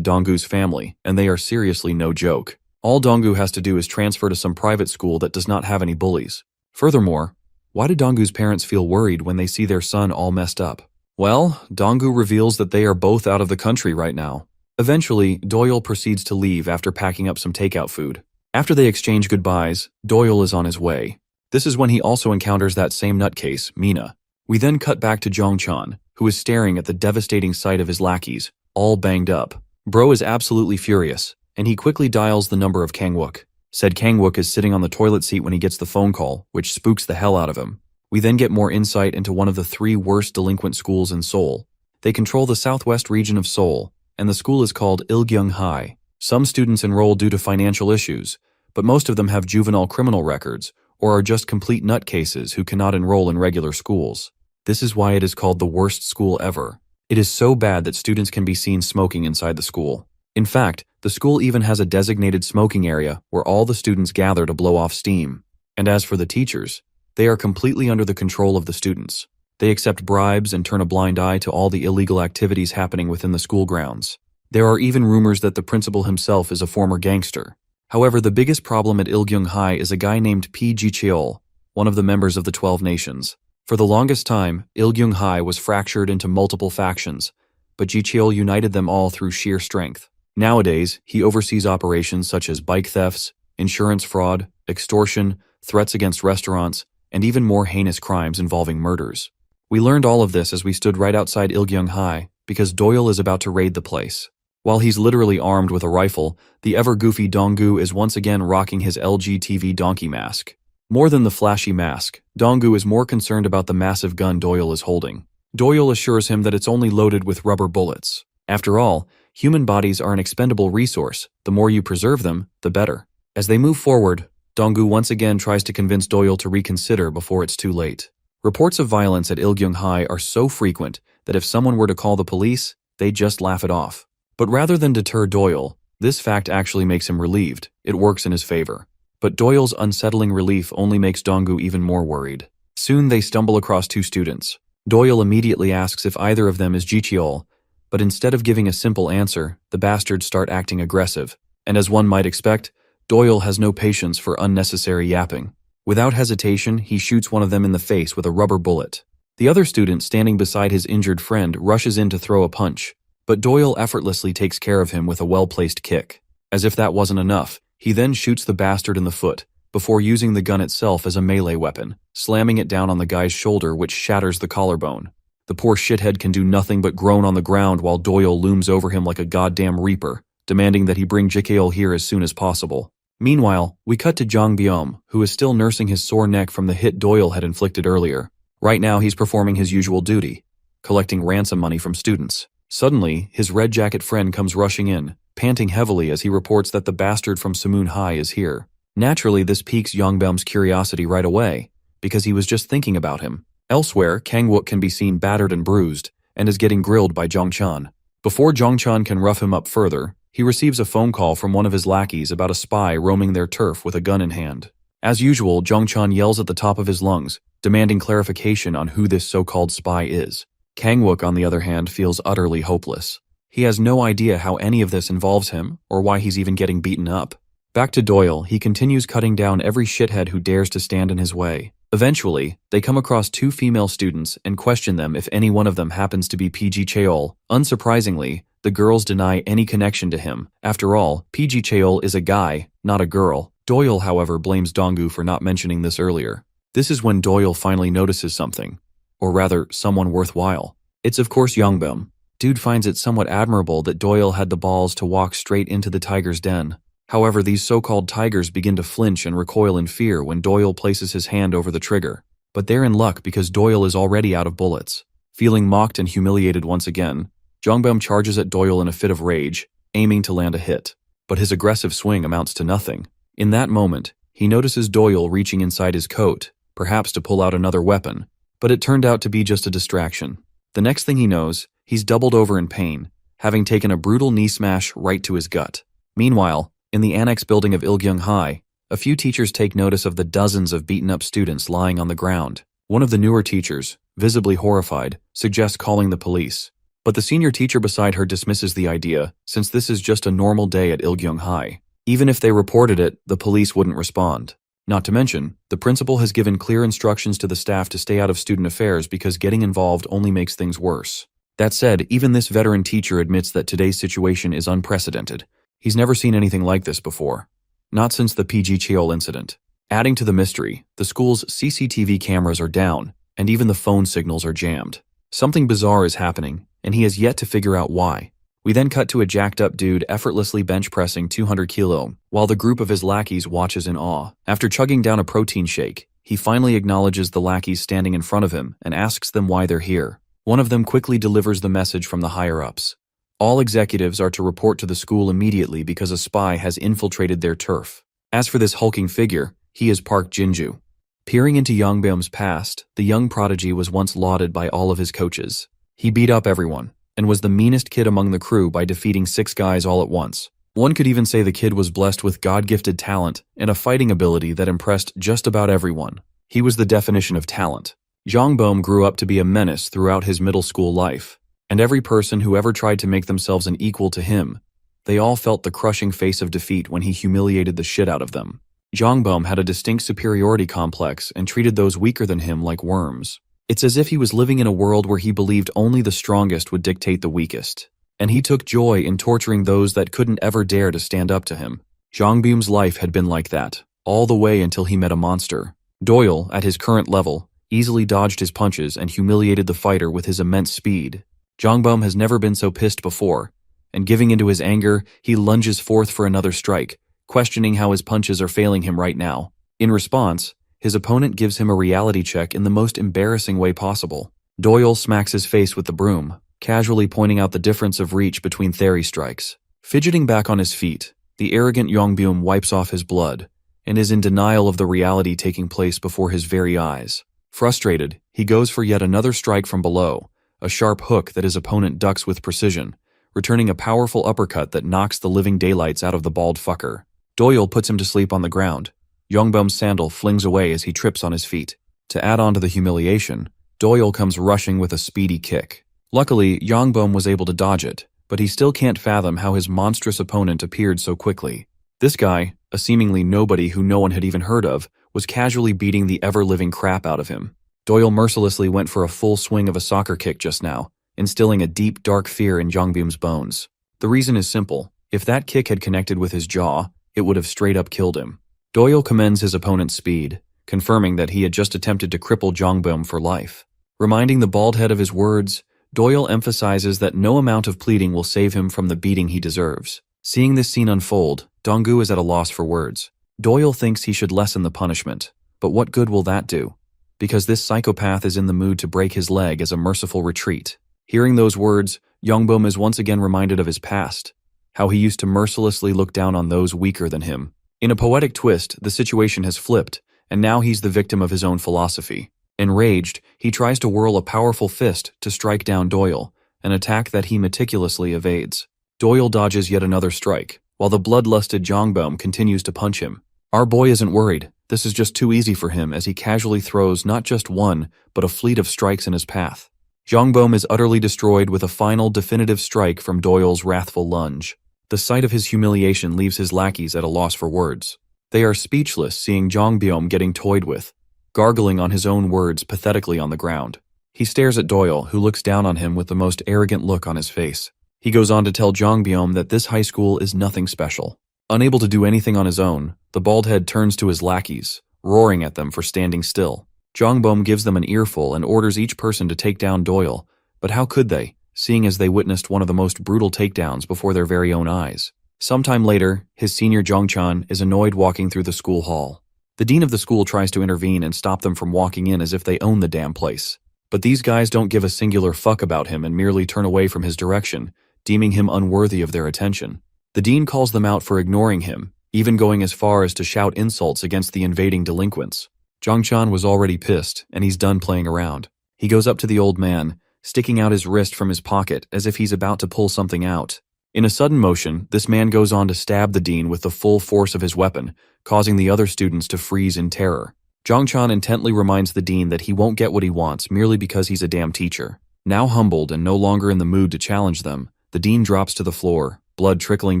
[SPEAKER 1] Donggu's family, and they are seriously no joke. All Donggu has to do is transfer to some private school that does not have any bullies. Furthermore, why do Donggu's parents feel worried when they see their son all messed up? Well, Donggu reveals that they are both out of the country right now. Eventually, Doyle proceeds to leave after packing up some takeout food. After they exchange goodbyes, Doyle is on his way. This is when he also encounters that same nutcase, Mina. We then cut back to Jongchan, who is staring at the devastating sight of his lackeys, all banged up. Bro is absolutely furious, and he quickly dials the number of Kangwook. Said Kangwook is sitting on the toilet seat when he gets the phone call, which spooks the hell out of him. We then get more insight into one of the 3 worst delinquent schools in Seoul. They control the southwest region of Seoul, and the school is called Ilgyung High. Some students enroll due to financial issues, but most of them have juvenile criminal records, or are just complete nutcases who cannot enroll in regular schools. This is why it is called the worst school ever. It is so bad that students can be seen smoking inside the school. In fact, the school even has a designated smoking area where all the students gather to blow off steam. And as for the teachers, they are completely under the control of the students. They accept bribes and turn a blind eye to all the illegal activities happening within the school grounds. There are even rumors that the principal himself is a former gangster. However, the biggest problem at Ilgyung High is a guy named P.G. Cheol, one of the members of the 12 Nations. For the longest time, Ilgyung High was fractured into multiple factions, but Ji Cheol united them all through sheer strength. Nowadays, he oversees operations such as bike thefts, insurance fraud, extortion, threats against restaurants, and even more heinous crimes involving murders. We learned all of this as we stood right outside Ilgyung High, because Doyle is about to raid the place. While he's literally armed with a rifle, the ever-goofy Donggu is once again rocking his LG TV donkey mask. More than the flashy mask, Donggu is more concerned about the massive gun Doyle is holding. Doyle assures him that it's only loaded with rubber bullets. After all, human bodies are an expendable resource. The more you preserve them, the better. As they move forward, Donggu once again tries to convince Doyle to reconsider before it's too late. Reports of violence at Ilgyung High are so frequent that if someone were to call the police, they'd just laugh it off. But rather than deter Doyle, this fact actually makes him relieved. It works in his favor. But Doyle's unsettling relief only makes Donggu even more worried. Soon they stumble across 2 students. Doyle immediately asks if either of them is Ji Cheol, but instead of giving a simple answer, the bastards start acting aggressive. And as one might expect, Doyle has no patience for unnecessary yapping. Without hesitation, he shoots one of them in the face with a rubber bullet. The other student standing beside his injured friend rushes in to throw a punch, but Doyle effortlessly takes care of him with a well-placed kick. As if that wasn't enough, he then shoots the bastard in the foot, before using the gun itself as a melee weapon, slamming it down on the guy's shoulder, which shatters the collarbone. The poor shithead can do nothing but groan on the ground while Doyle looms over him like a goddamn reaper, demanding that he bring Jikail here as soon as possible. Meanwhile, we cut to Jang Byum, who is still nursing his sore neck from the hit Doyle had inflicted earlier. Right now he's performing his usual duty, collecting ransom money from students. Suddenly, his red jacket friend comes rushing in, panting heavily as he reports that the bastard from Samoon High is here. Naturally, this piques Yongbyum's curiosity right away, because he was just thinking about him. Elsewhere, Kangwook can be seen battered and bruised, and is getting grilled by Jongchan. Before Jongchan can rough him up further, he receives a phone call from one of his lackeys about a spy roaming their turf with a gun in hand. As usual, Jongchan yells at the top of his lungs, demanding clarification on who this so-called spy is. Kangwook, on the other hand, feels utterly hopeless. He has no idea how any of this involves him, or why he's even getting beaten up. Back to Doyle, he continues cutting down every shithead who dares to stand in his way. Eventually, they come across 2 female students and question them if any one of them happens to be PG Cheol. Unsurprisingly, the girls deny any connection to him. After all, PG Cheol is a guy, not a girl. Doyle, however, blames Donggu for not mentioning this earlier. This is when Doyle finally notices something. Or rather, someone worthwhile. It's of course Yongbum. Dude finds it somewhat admirable that Doyle had the balls to walk straight into the tiger's den. However, these so-called tigers begin to flinch and recoil in fear when Doyle places his hand over the trigger. But they're in luck because Doyle is already out of bullets. Feeling mocked and humiliated once again, Jongbum charges at Doyle in a fit of rage, aiming to land a hit. But his aggressive swing amounts to nothing. In that moment, He notices Doyle reaching inside his coat, perhaps to pull out another weapon, but it turned out to be just a distraction. The next thing he knows, he's doubled over in pain, having taken a brutal knee smash right to his gut. Meanwhile, in the annex building of Ilgyung High, a few teachers take notice of the dozens of beaten-up students lying on the ground. One of the newer teachers, visibly horrified, suggests calling the police. But the senior teacher beside her dismisses the idea, since this is just a normal day at Ilgyung High. Even if they reported it, the police wouldn't respond. Not to mention, the principal has given clear instructions to the staff to stay out of student affairs because getting involved only makes things worse. That said, even this veteran teacher admits that today's situation is unprecedented. He's never seen anything like this before. Not since the PG Cheol incident. Adding to the mystery, the school's CCTV cameras are down, and even the phone signals are jammed. Something bizarre is happening, and he has yet to figure out why. We then cut to a jacked-up dude effortlessly bench-pressing 200 kilo, while the group of his lackeys watches in awe. After chugging down a protein shake, he finally acknowledges the lackeys standing in front of him and asks them why they're here. One of them quickly delivers the message from the higher-ups. All executives are to report to the school immediately because a spy has infiltrated their turf. As for this hulking figure, he is Park Jinju. Peering into Yongbyum's past, the young prodigy was once lauded by all of his coaches. He beat up everyone, and was the meanest kid among the crew by defeating 6 guys all at once. One could even say the kid was blessed with God-gifted talent and a fighting ability that impressed just about everyone. He was the definition of talent. Yongbum grew up to be a menace throughout his middle school life, and every person who ever tried to make themselves an equal to him, they all felt the crushing face of defeat when he humiliated the shit out of them. Yongbum had a distinct superiority complex and treated those weaker than him like worms. It's as if he was living in a world where he believed only the strongest would dictate the weakest, and he took joy in torturing those that couldn't ever dare to stand up to him. Yongbum's life had been like that, all the way until he met a monster. Doyle, at his current level, easily dodged his punches and humiliated the fighter with his immense speed. Yongbum has never been so pissed before, and giving into his anger, he lunges forth for another strike, questioning how his punches are failing him right now. In response, his opponent gives him a reality check in the most embarrassing way possible. Doyle smacks his face with the broom, casually pointing out the difference of reach between theory strikes. Fidgeting back on his feet, the arrogant Yongbum wipes off his blood, and is in denial of the reality taking place before his very eyes. Frustrated, he goes for yet another strike from below, a sharp hook that his opponent ducks with precision, returning a powerful uppercut that knocks the living daylights out of the bald fucker. Doyle puts him to sleep on the ground. Yongbum's sandal flings away as he trips on his feet. To add on to the humiliation, Doyle comes rushing with a speedy kick. Luckily, Yongbum was able to dodge it, but he still can't fathom how his monstrous opponent appeared so quickly. This guy, a seemingly nobody who no one had even heard of, was casually beating the ever-living crap out of him. Doyle mercilessly went for a full swing of a soccer kick just now, instilling a deep, dark fear in Yongbum's bones. The reason is simple. If that kick had connected with his jaw, it would have straight up killed him. Doyle commends his opponent's speed, confirming that he had just attempted to cripple Yongbum for life. Reminding the bald head of his words, Doyle emphasizes that no amount of pleading will save him from the beating he deserves. Seeing this scene unfold, Donggu is at a loss for words. Doyle thinks he should lessen the punishment, but what good will that do? Because this psychopath is in the mood to break his leg as a merciful retreat. Hearing those words, Yongbum is once again reminded of his past, how he used to mercilessly look down on those weaker than him. In a poetic twist, the situation has flipped, and now he's the victim of his own philosophy. Enraged, he tries to whirl a powerful fist to strike down Doyle, an attack that he meticulously evades. Doyle dodges yet another strike, while the bloodlusted Yongbum continues to punch him. Our boy isn't worried. This is just too easy for him as he casually throws not just one, but a fleet of strikes in his path. Yongbum is utterly destroyed with a final definitive strike from Doyle's wrathful lunge. The sight of his humiliation leaves his lackeys at a loss for words. They are speechless seeing Yongbum getting toyed with, gargling on his own words pathetically on the ground. He stares at Doyle, who looks down on him with the most arrogant look on his face. He goes on to tell Yongbum that this high school is nothing special. Unable to do anything on his own, the baldhead turns to his lackeys, roaring at them for standing still. Yongbum gives them an earful and orders each person to take down Doyle, but how could they, seeing as they witnessed one of the most brutal takedowns before their very own eyes? Sometime later, his senior Jongchan is annoyed walking through the school hall. The dean of the school tries to intervene and stop them from walking in as if they own the damn place. But these guys don't give a singular fuck about him and merely turn away from his direction, deeming him unworthy of their attention. The dean calls them out for ignoring him, even going as far as to shout insults against the invading delinquents. Zhangchan was already pissed, and he's done playing around. He goes up to the old man, sticking out his wrist from his pocket as if he's about to pull something out. In a sudden motion, this man goes on to stab the dean with the full force of his weapon, causing the other students to freeze in terror. Zhangchan intently reminds the dean that he won't get what he wants merely because he's a damn teacher. Now humbled and no longer in the mood to challenge them, the dean drops to the floor, blood trickling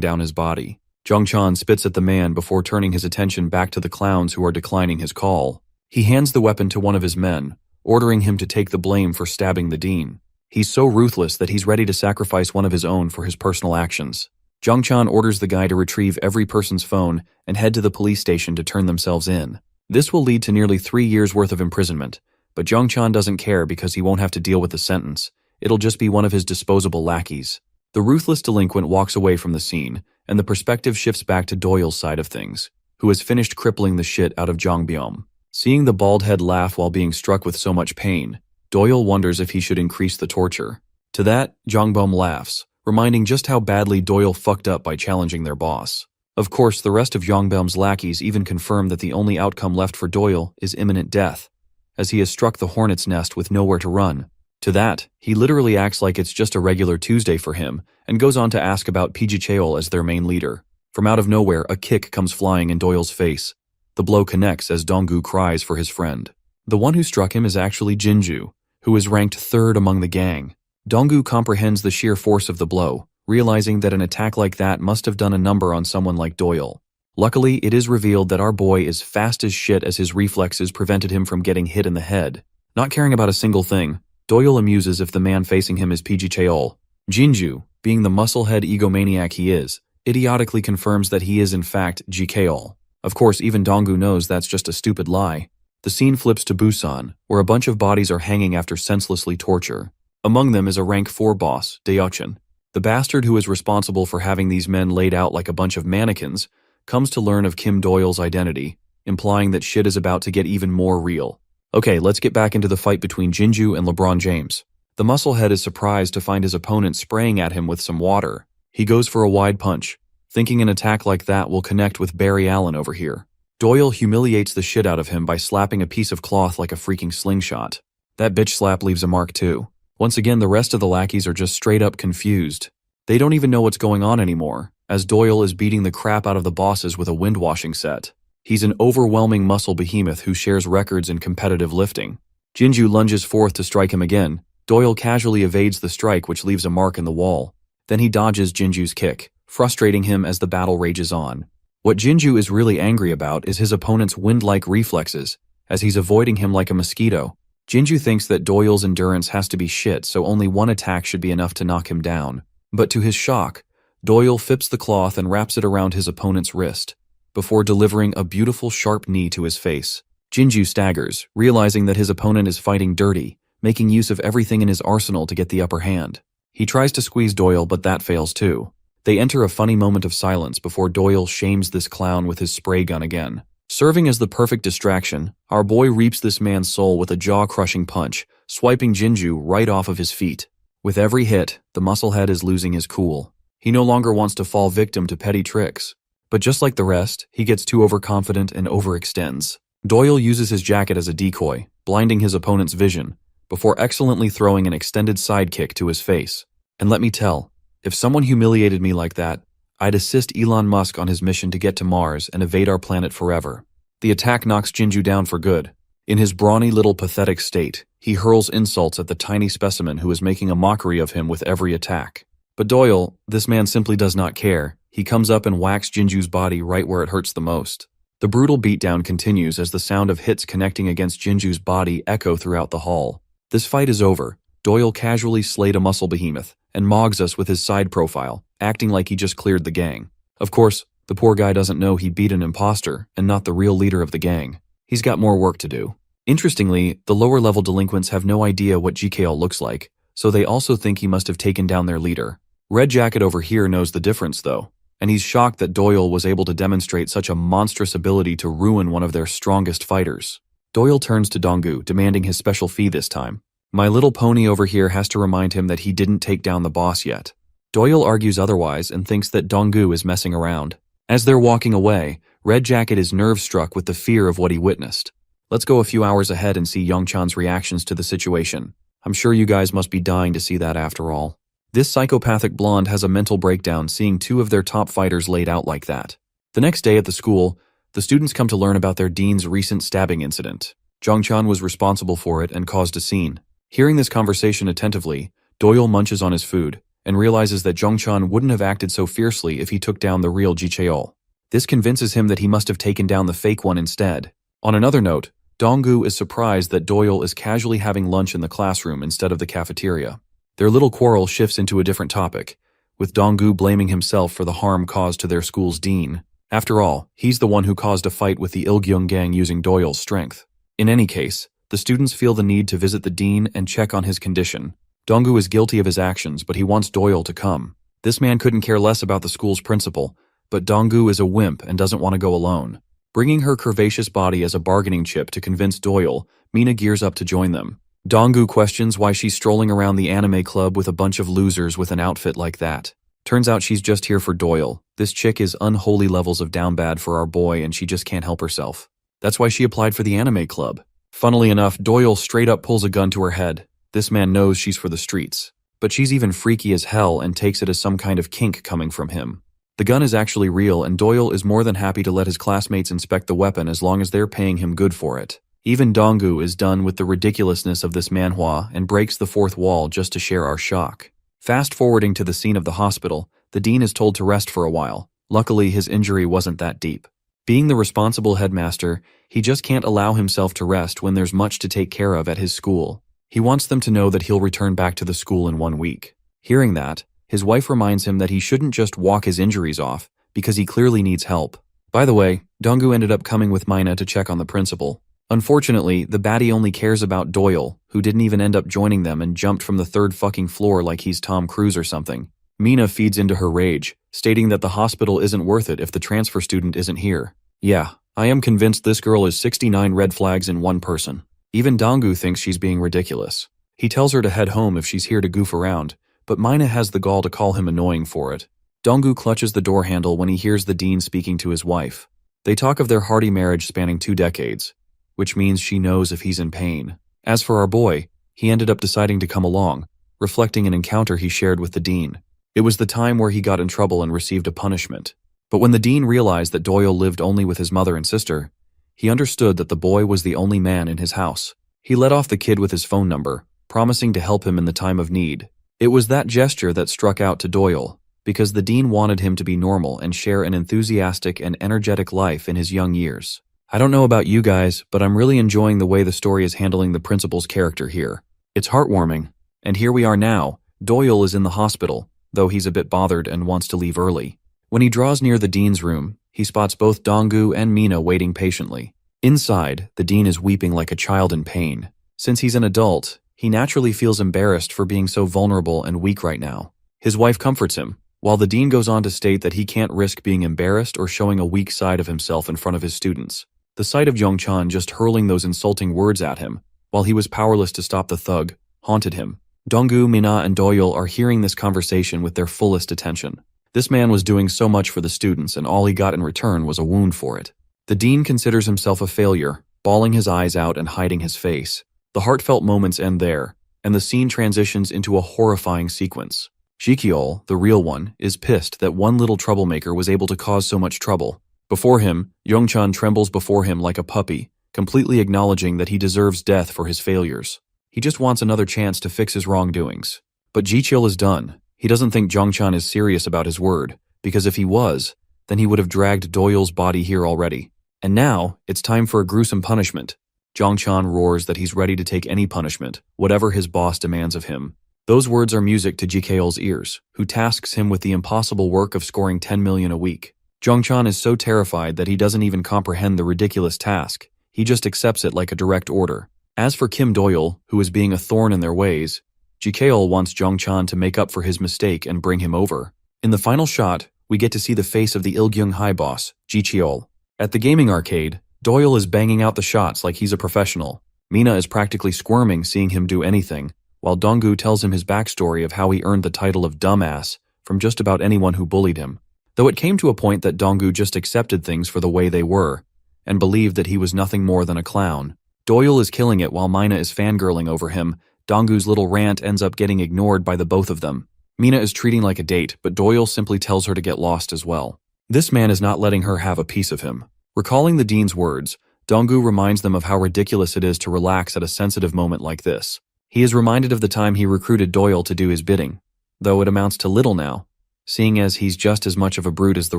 [SPEAKER 1] down his body. Zhangchan spits at the man before turning his attention back to the clowns who are declining his call. He hands the weapon to one of his men, ordering him to take the blame for stabbing the dean. He's so ruthless that he's ready to sacrifice one of his own for his personal actions. Zhangchan orders the guy to retrieve every person's phone and head to the police station to turn themselves in. This will lead to nearly 3 years' worth of imprisonment, but Zhangchan doesn't care because he won't have to deal with the sentence. It'll just be one of his disposable lackeys. The ruthless delinquent walks away from the scene, and the perspective shifts back to Doyle's side of things, who has finished crippling the shit out of Zhangbyom. Seeing the bald head laugh while being struck with so much pain, Doyle wonders if he should increase the torture. To that, Zhangbyom laughs, reminding just how badly Doyle fucked up by challenging their boss. Of course, the rest of Zhangbyom's lackeys even confirm that the only outcome left for Doyle is imminent death, as he has struck the hornet's nest with nowhere to run. To that, he literally acts like it's just a regular Tuesday for him, and goes on to ask about PG Cheol as their main leader. From out of nowhere, a kick comes flying in Doyle's face. The blow connects as Donggu cries for his friend. The one who struck him is actually Jinju, who is ranked 3rd among the gang. Donggu comprehends the sheer force of the blow, realizing that an attack like that must have done a number on someone like Doyle. Luckily, it is revealed that our boy is fast as shit as his reflexes prevented him from getting hit in the head. Not caring about a single thing, Doyle amuses if the man facing him is PG Cheol. Jinju, being the musclehead egomaniac he is, idiotically confirms that he is in fact GKol. Of course, even Donggu knows that's just a stupid lie. The scene flips to Busan, where a bunch of bodies are hanging after senselessly torture. Among them is a rank 4 boss, Daeochin. The bastard who is responsible for having these men laid out like a bunch of mannequins comes to learn of Kim Doyle's identity, implying that shit is about to get even more real. Okay, let's get back into the fight between Jinju and LeBron James. The musclehead is surprised to find his opponent spraying at him with some water. He goes for a wide punch, thinking an attack like that will connect with Barry Allen over here. Doyle humiliates the shit out of him by slapping a piece of cloth like a freaking slingshot. That bitch slap leaves a mark too. Once again, the rest of the lackeys are just straight up confused. They don't even know what's going on anymore, as Doyle is beating the crap out of the bosses with a windwashing set. He's an overwhelming muscle behemoth who shares records in competitive lifting. Jinju lunges forth to strike him again. Doyle casually evades the strike, which leaves a mark in the wall. Then he dodges Jinju's kick, frustrating him as the battle rages on. What Jinju is really angry about is his opponent's wind-like reflexes, as he's avoiding him like a mosquito. Jinju thinks that Doyle's endurance has to be shit, so only one attack should be enough to knock him down. But to his shock, Doyle fips the cloth and wraps it around his opponent's wrist, before delivering a beautiful sharp knee to his face. Jinju staggers, realizing that his opponent is fighting dirty, making use of everything in his arsenal to get the upper hand. He tries to squeeze Doyle, but that fails too. They enter a funny moment of silence before Doyle shames this clown with his spray gun again. Serving as the perfect distraction, our boy reaps this man's soul with a jaw-crushing punch, swiping Jinju right off of his feet. With every hit, the musclehead is losing his cool. He no longer wants to fall victim to petty tricks. But just like the rest, he gets too overconfident and overextends. Doyle uses his jacket as a decoy, blinding his opponent's vision, before excellently throwing an extended sidekick to his face. And let me tell, if someone humiliated me like that, I'd assist Elon Musk on his mission to get to Mars and evade our planet forever. The attack knocks Jinju down for good. In his brawny little pathetic state, he hurls insults at the tiny specimen who is making a mockery of him with every attack. But Doyle, this man simply does not care. He comes up and whacks Jinju's body right where it hurts the most. The brutal beatdown continues as the sound of hits connecting against Jinju's body echo throughout the hall. This fight is over. Doyle casually slayed a muscle behemoth and mogs us with his side profile, acting like he just cleared the gang. Of course, the poor guy doesn't know he beat an imposter and not the real leader of the gang. He's got more work to do. Interestingly, the lower-level delinquents have no idea what GKL looks like, so they also think he must have taken down their leader. Red Jacket over here knows the difference, though, and he's shocked that Doyle was able to demonstrate such a monstrous ability to ruin one of their strongest fighters. Doyle turns to Donggu, demanding his special fee this time. My Little Pony over here has to remind him that he didn't take down the boss yet. Doyle argues otherwise and thinks that Donggu is messing around. As they're walking away, Red Jacket is nerve-struck with the fear of what he witnessed. Let's go a few hours ahead and see Youngchan's reactions to the situation. I'm sure you guys must be dying to see that after all. This psychopathic blonde has a mental breakdown seeing two of their top fighters laid out like that. The next day at the school, the students come to learn about their dean's recent stabbing incident. Youngchan was responsible for it and caused a scene. Hearing this conversation attentively, Doyle munches on his food and realizes that Youngchan wouldn't have acted so fiercely if he took down the real Jicheol. This convinces him that he must have taken down the fake one instead. On another note, Donggu is surprised that Doyle is casually having lunch in the classroom instead of the cafeteria. Their little quarrel shifts into a different topic, with Donggu blaming himself for the harm caused to their school's dean. After all, he's the one who caused a fight with the Ilgyung gang using Doyle's strength. In any case, the students feel the need to visit the dean and check on his condition. Donggu is guilty of his actions, but he wants Doyle to come. This man couldn't care less about the school's principal, but Donggu is a wimp and doesn't want to go alone. Bringing her curvaceous body as a bargaining chip to convince Doyle, Mina gears up to join them. Donggu questions why she's strolling around the anime club with a bunch of losers with an outfit like that. Turns out she's just here for Doyle. This chick is unholy levels of down bad for our boy and she just can't help herself. That's why she applied for the anime club. Funnily enough, Doyle straight up pulls a gun to her head. This man knows she's for the streets. But she's even freaky as hell and takes it as some kind of kink coming from him. The gun is actually real and Doyle is more than happy to let his classmates inspect the weapon as long as they're paying him good for it. Even Donggu is done with the ridiculousness of this manhwa and breaks the fourth wall just to share our shock. Fast forwarding to the scene of the hospital, the dean is told to rest for a while. Luckily, his injury wasn't that deep. Being the responsible headmaster, he just can't allow himself to rest when there's much to take care of at his school. He wants them to know that he'll return back to the school in 1 week. Hearing that, his wife reminds him that he shouldn't just walk his injuries off, because he clearly needs help. By the way, Donggu ended up coming with Mina to check on the principal. Unfortunately, the baddie only cares about Doyle, who didn't even end up joining them and jumped from the 3rd fucking floor like he's Tom Cruise or something. Mina feeds into her rage, stating that the hospital isn't worth it if the transfer student isn't here. Yeah, I am convinced this girl is 69 red flags in one person. Even Donggu thinks she's being ridiculous. He tells her to head home if she's here to goof around, but Mina has the gall to call him annoying for it. Donggu clutches the door handle when he hears the dean speaking to his wife. They talk of their hearty marriage spanning 2 decades, which means she knows if he's in pain. As for our boy, he ended up deciding to come along, reflecting an encounter he shared with the dean. It was the time where he got in trouble and received a punishment. But when the dean realized that Doyle lived only with his mother and sister, he understood that the boy was the only man in his house. He let off the kid with his phone number, promising to help him in the time of need. It was that gesture that struck out to Doyle, because the dean wanted him to be normal and share an enthusiastic and energetic life in his young years. I don't know about you guys, but I'm really enjoying the way the story is handling the principal's character here. It's heartwarming. And here we are now. Doyle is in the hospital, though he's a bit bothered and wants to leave early. When he draws near the dean's room, he spots both Donggu and Mina waiting patiently. Inside, the dean is weeping like a child in pain. Since he's an adult, he naturally feels embarrassed for being so vulnerable and weak right now. His wife comforts him, while the dean goes on to state that he can't risk being embarrassed or showing a weak side of himself in front of his students. The sight of Youngchan just hurling those insulting words at him, while he was powerless to stop the thug, haunted him. Donggu, Mina, and Doyle are hearing this conversation with their fullest attention. This man was doing so much for the students and all he got in return was a wound for it. The dean considers himself a failure, bawling his eyes out and hiding his face. The heartfelt moments end there, and the scene transitions into a horrifying sequence. Jicheol, the real one, is pissed that one little troublemaker was able to cause so much trouble. Before him, Youngchan trembles before him like a puppy, completely acknowledging that he deserves death for his failures. He just wants another chance to fix his wrongdoings. But Jicheol is done. He doesn't think Youngchan is serious about his word, because if he was, then he would have dragged Doyle's body here already. And now, it's time for a gruesome punishment. Youngchan roars that he's ready to take any punishment, whatever his boss demands of him. Those words are music to Jicheol's ears, who tasks him with the impossible work of scoring 10 million a week. Youngchan is so terrified that he doesn't even comprehend the ridiculous task. He just accepts it like a direct order. As for Kim Doyle, who is being a thorn in their ways, Jicheol wants Youngchan to make up for his mistake and bring him over. In the final shot, we get to see the face of the Ilgyung High boss, Jicheol. At the gaming arcade, Doyle is banging out the shots like he's a professional. Mina is practically squirming seeing him do anything, while Donggu tells him his backstory of how he earned the title of dumbass from just about anyone who bullied him. though it came to a point that Donggu just accepted things for the way they were, and believed that he was nothing more than a clown. Doyle is killing it while Mina is fangirling over him. Donggu's little rant ends up getting ignored by the both of them. Mina is treating like a date, but Doyle simply tells her to get lost as well. This man is not letting her have a piece of him. Recalling the dean's words, Donggu reminds them of how ridiculous it is to relax at a sensitive moment like this. He is reminded of the time he recruited Doyle to do his bidding, though it amounts to little now, seeing as he's just as much of a brute as the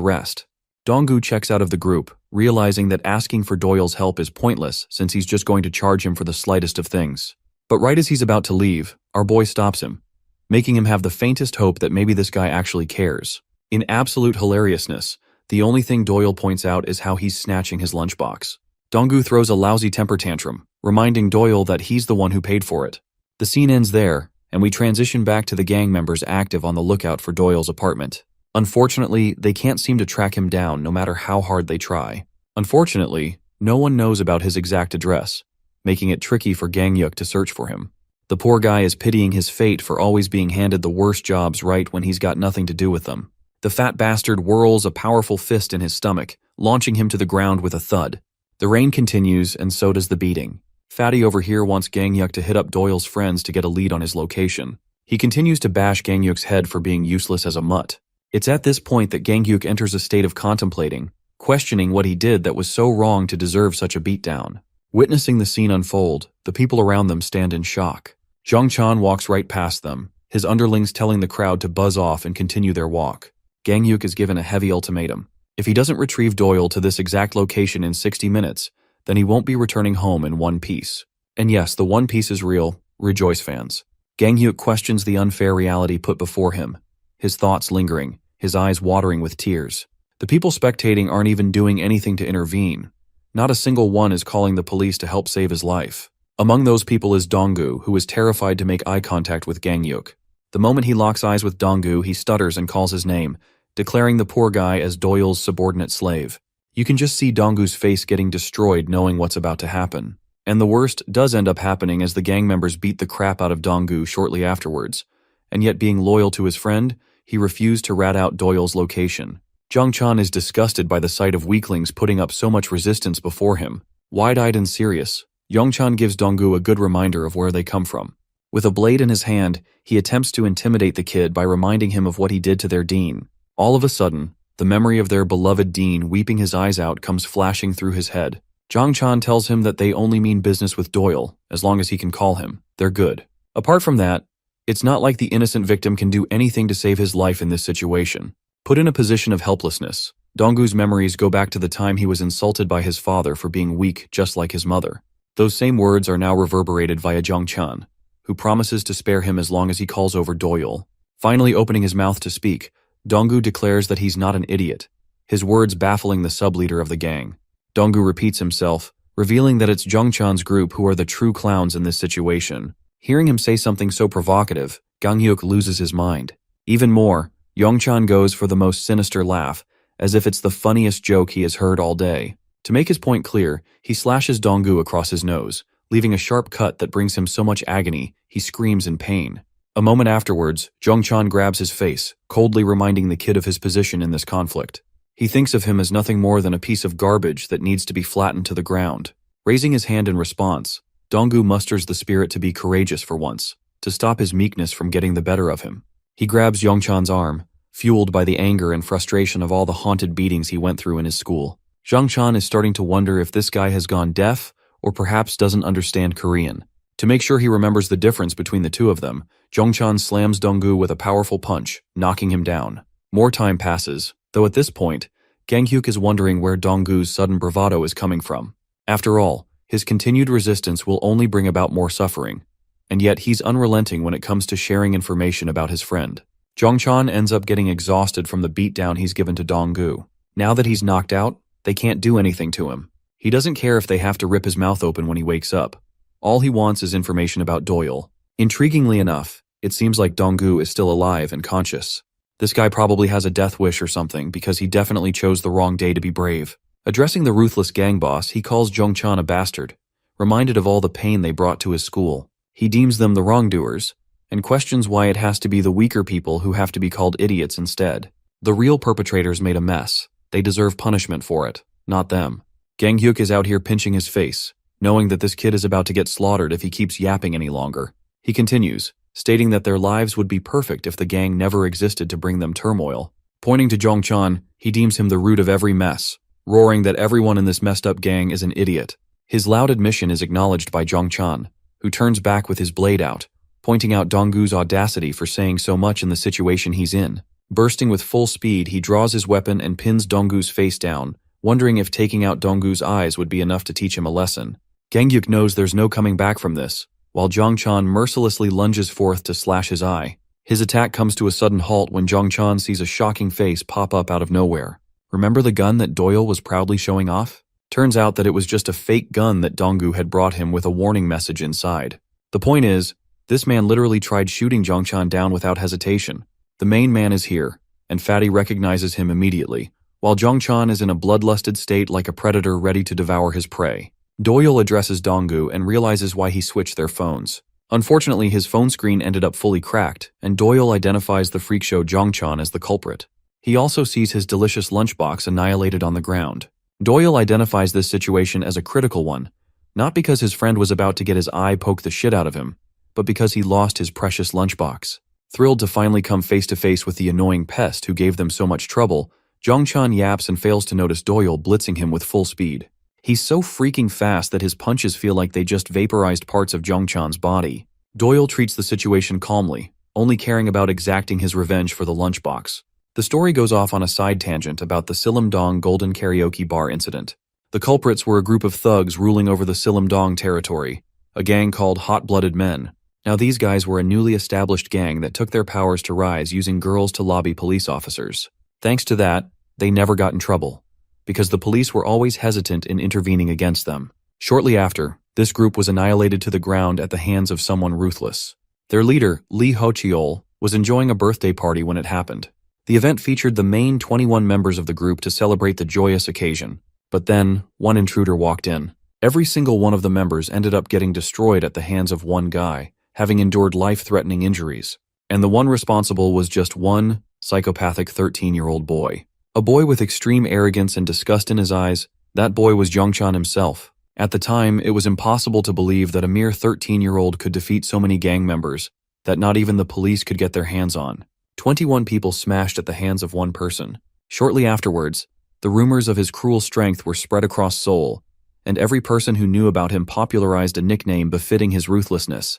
[SPEAKER 1] rest. Donggu checks out of the group, realizing that asking for Doyle's help is pointless since he's just going to charge him for the slightest of things. But right as he's about to leave, our boy stops him, making him have the faintest hope that maybe this guy actually cares. In absolute hilariousness, the only thing Doyle points out is how he's snatching his lunchbox. Donggu throws a lousy temper tantrum, reminding Doyle that he's the one who paid for it. The scene ends there, and we transition back to the gang members active on the lookout for Doyle's apartment. Unfortunately, they can't seem to track him down no matter how hard they try. Unfortunately, no one knows about his exact address, making it tricky for Gang Yuk to search for him. The poor guy is pitying his fate for always being handed the worst jobs right when he's got nothing to do with them. The fat bastard whirls a powerful fist in his stomach, launching him to the ground with a thud. The rain continues, and so does the beating. Fatty over here wants Gang Yuk to hit up Doyle's friends to get a lead on his location. He continues to bash Gang Yuk's head for being useless as a mutt. It's at this point that Gang Yuk enters a state of contemplating, questioning what he did that was so wrong to deserve such a beatdown. Witnessing the scene unfold, the people around them stand in shock. Zhang Chan walks right past them, his underlings telling the crowd to buzz off and continue their walk. Gang Yuk is given a heavy ultimatum. If he doesn't retrieve Doyle to this exact location in 60 minutes, then he won't be returning home in one piece. And yes, the One Piece is real, rejoice fans. Gang Yuk questions the unfair reality put before him, his thoughts lingering, his eyes watering with tears. The people spectating aren't even doing anything to intervene. Not a single one is calling the police to help save his life. Among those people is Donggu, who is terrified to make eye contact with Gang Yuk. The moment he locks eyes with Donggu, he stutters and calls his name, declaring the poor guy as Doyle's subordinate slave. You can just see Donggu's face getting destroyed knowing what's about to happen. And the worst does end up happening as the gang members beat the crap out of Donggu shortly afterwards. And yet being loyal to his friend, he refused to rat out Doyle's location. Zhang Chan is disgusted by the sight of weaklings putting up so much resistance before him. Wide-eyed and serious, Yongchan gives Donggu a good reminder of where they come from. With a blade in his hand, he attempts to intimidate the kid by reminding him of what he did to their dean. All of a sudden, the memory of their beloved dean weeping his eyes out comes flashing through his head. Zhang Chan tells him that they only mean business with Doyle, as long as he can call him. They're good. Apart from that, it's not like the innocent victim can do anything to save his life in this situation. Put in a position of helplessness, Donggu's memories go back to the time he was insulted by his father for being weak just like his mother. Those same words are now reverberated via Zhang Chan, who promises to spare him as long as he calls over Doyle. Finally opening his mouth to speak, Donggu declares that he's not an idiot, his words baffling the sub-leader of the gang. Donggu repeats himself, revealing that it's Zhang Chan's group who are the true clowns in this situation. Hearing him say something so provocative, Gang Yuk loses his mind. Even more, Yongchan goes for the most sinister laugh, as if it's the funniest joke he has heard all day. To make his point clear, he slashes Donggu across his nose, leaving a sharp cut that brings him so much agony, he screams in pain. A moment afterwards, Zhongchan grabs his face, coldly reminding the kid of his position in this conflict. He thinks of him as nothing more than a piece of garbage that needs to be flattened to the ground. Raising his hand in response, Donggu musters the spirit to be courageous for once, to stop his meekness from getting the better of him. He grabs Yongchan's arm, fueled by the anger and frustration of all the haunted beatings he went through in his school. Zhang Chan is starting to wonder if this guy has gone deaf or perhaps doesn't understand Korean. To make sure he remembers the difference between the two of them, Zhongchan slams Donggu with a powerful punch, knocking him down. More time passes, though at this point, Gang Hyuk is wondering where Donggu's sudden bravado is coming from. After all, his continued resistance will only bring about more suffering, and yet he's unrelenting when it comes to sharing information about his friend. Zhongchan ends up getting exhausted from the beatdown he's given to Donggu. Now that he's knocked out, they can't do anything to him. He doesn't care if they have to rip his mouth open when he wakes up. All he wants is information about Doyle. Intriguingly enough, it seems like Donggu is still alive and conscious. This guy probably has a death wish or something because he definitely chose the wrong day to be brave. Addressing the ruthless gang boss, he calls Zhongchan a bastard, reminded of all the pain they brought to his school. He deems them the wrongdoers, and questions why it has to be the weaker people who have to be called idiots instead. The real perpetrators made a mess. They deserve punishment for it, not them. Gang-hyuk is out here pinching his face, knowing that this kid is about to get slaughtered if he keeps yapping any longer. He continues, stating that their lives would be perfect if the gang never existed to bring them turmoil. Pointing to Jongchan, he deems him the root of every mess, roaring that everyone in this messed up gang is an idiot. His loud admission is acknowledged by Jongchan, who turns back with his blade out, pointing out Donggu's audacity for saying so much in the situation he's in. Bursting with full speed, he draws his weapon and pins Donggu's face down, wondering if taking out Donggu's eyes would be enough to teach him a lesson. Gang-hyuk knows there's no coming back from this, while Jongchan mercilessly lunges forth to slash his eye. His attack comes to a sudden halt when Jongchan sees a shocking face pop up out of nowhere. Remember the gun that Doyle was proudly showing off? Turns out that it was just a fake gun that Donggu had brought him with a warning message inside. The point is, this man literally tried shooting Jongchan down without hesitation. The main man is here, and Fatty recognizes him immediately, while Jongchan is in a bloodlusted state like a predator ready to devour his prey. Doyle addresses Donggu and realizes why he switched their phones. Unfortunately, his phone screen ended up fully cracked, and Doyle identifies the freak show Jongchan as the culprit. He also sees his delicious lunchbox annihilated on the ground. Doyle identifies this situation as a critical one, not because his friend was about to get his eye poked the shit out of him, but because he lost his precious lunchbox. Thrilled to finally come face to face with the annoying pest who gave them so much trouble, Jongchan yaps and fails to notice Doyle blitzing him with full speed. He's so freaking fast that his punches feel like they just vaporized parts of Jongchan's body. Doyle treats the situation calmly, only caring about exacting his revenge for the lunchbox. The story goes off on a side tangent about the Sillim-dong Golden Karaoke Bar incident. The culprits were a group of thugs ruling over the Sillim-dong territory, a gang called Hot-Blooded Men. Now these guys were a newly established gang that took their powers to rise using girls to lobby police officers. Thanks to that, they never got in trouble, because the police were always hesitant in intervening against them. Shortly after, this group was annihilated to the ground at the hands of someone ruthless. Their leader, Lee Ho-cheol, was enjoying a birthday party when it happened. The event featured the main 21 members of the group to celebrate the joyous occasion. But then, one intruder walked in. Every single one of the members ended up getting destroyed at the hands of one guy, having endured life-threatening injuries. And the one responsible was just one psychopathic 13-year-old boy. A boy with extreme arrogance and disgust in his eyes. That boy was Jongchan himself. At the time, it was impossible to believe that a mere 13-year-old could defeat so many gang members that not even the police could get their hands on. 21 people smashed at the hands of one person. Shortly afterwards, the rumors of his cruel strength were spread across Seoul, and every person who knew about him popularized a nickname befitting his ruthlessness: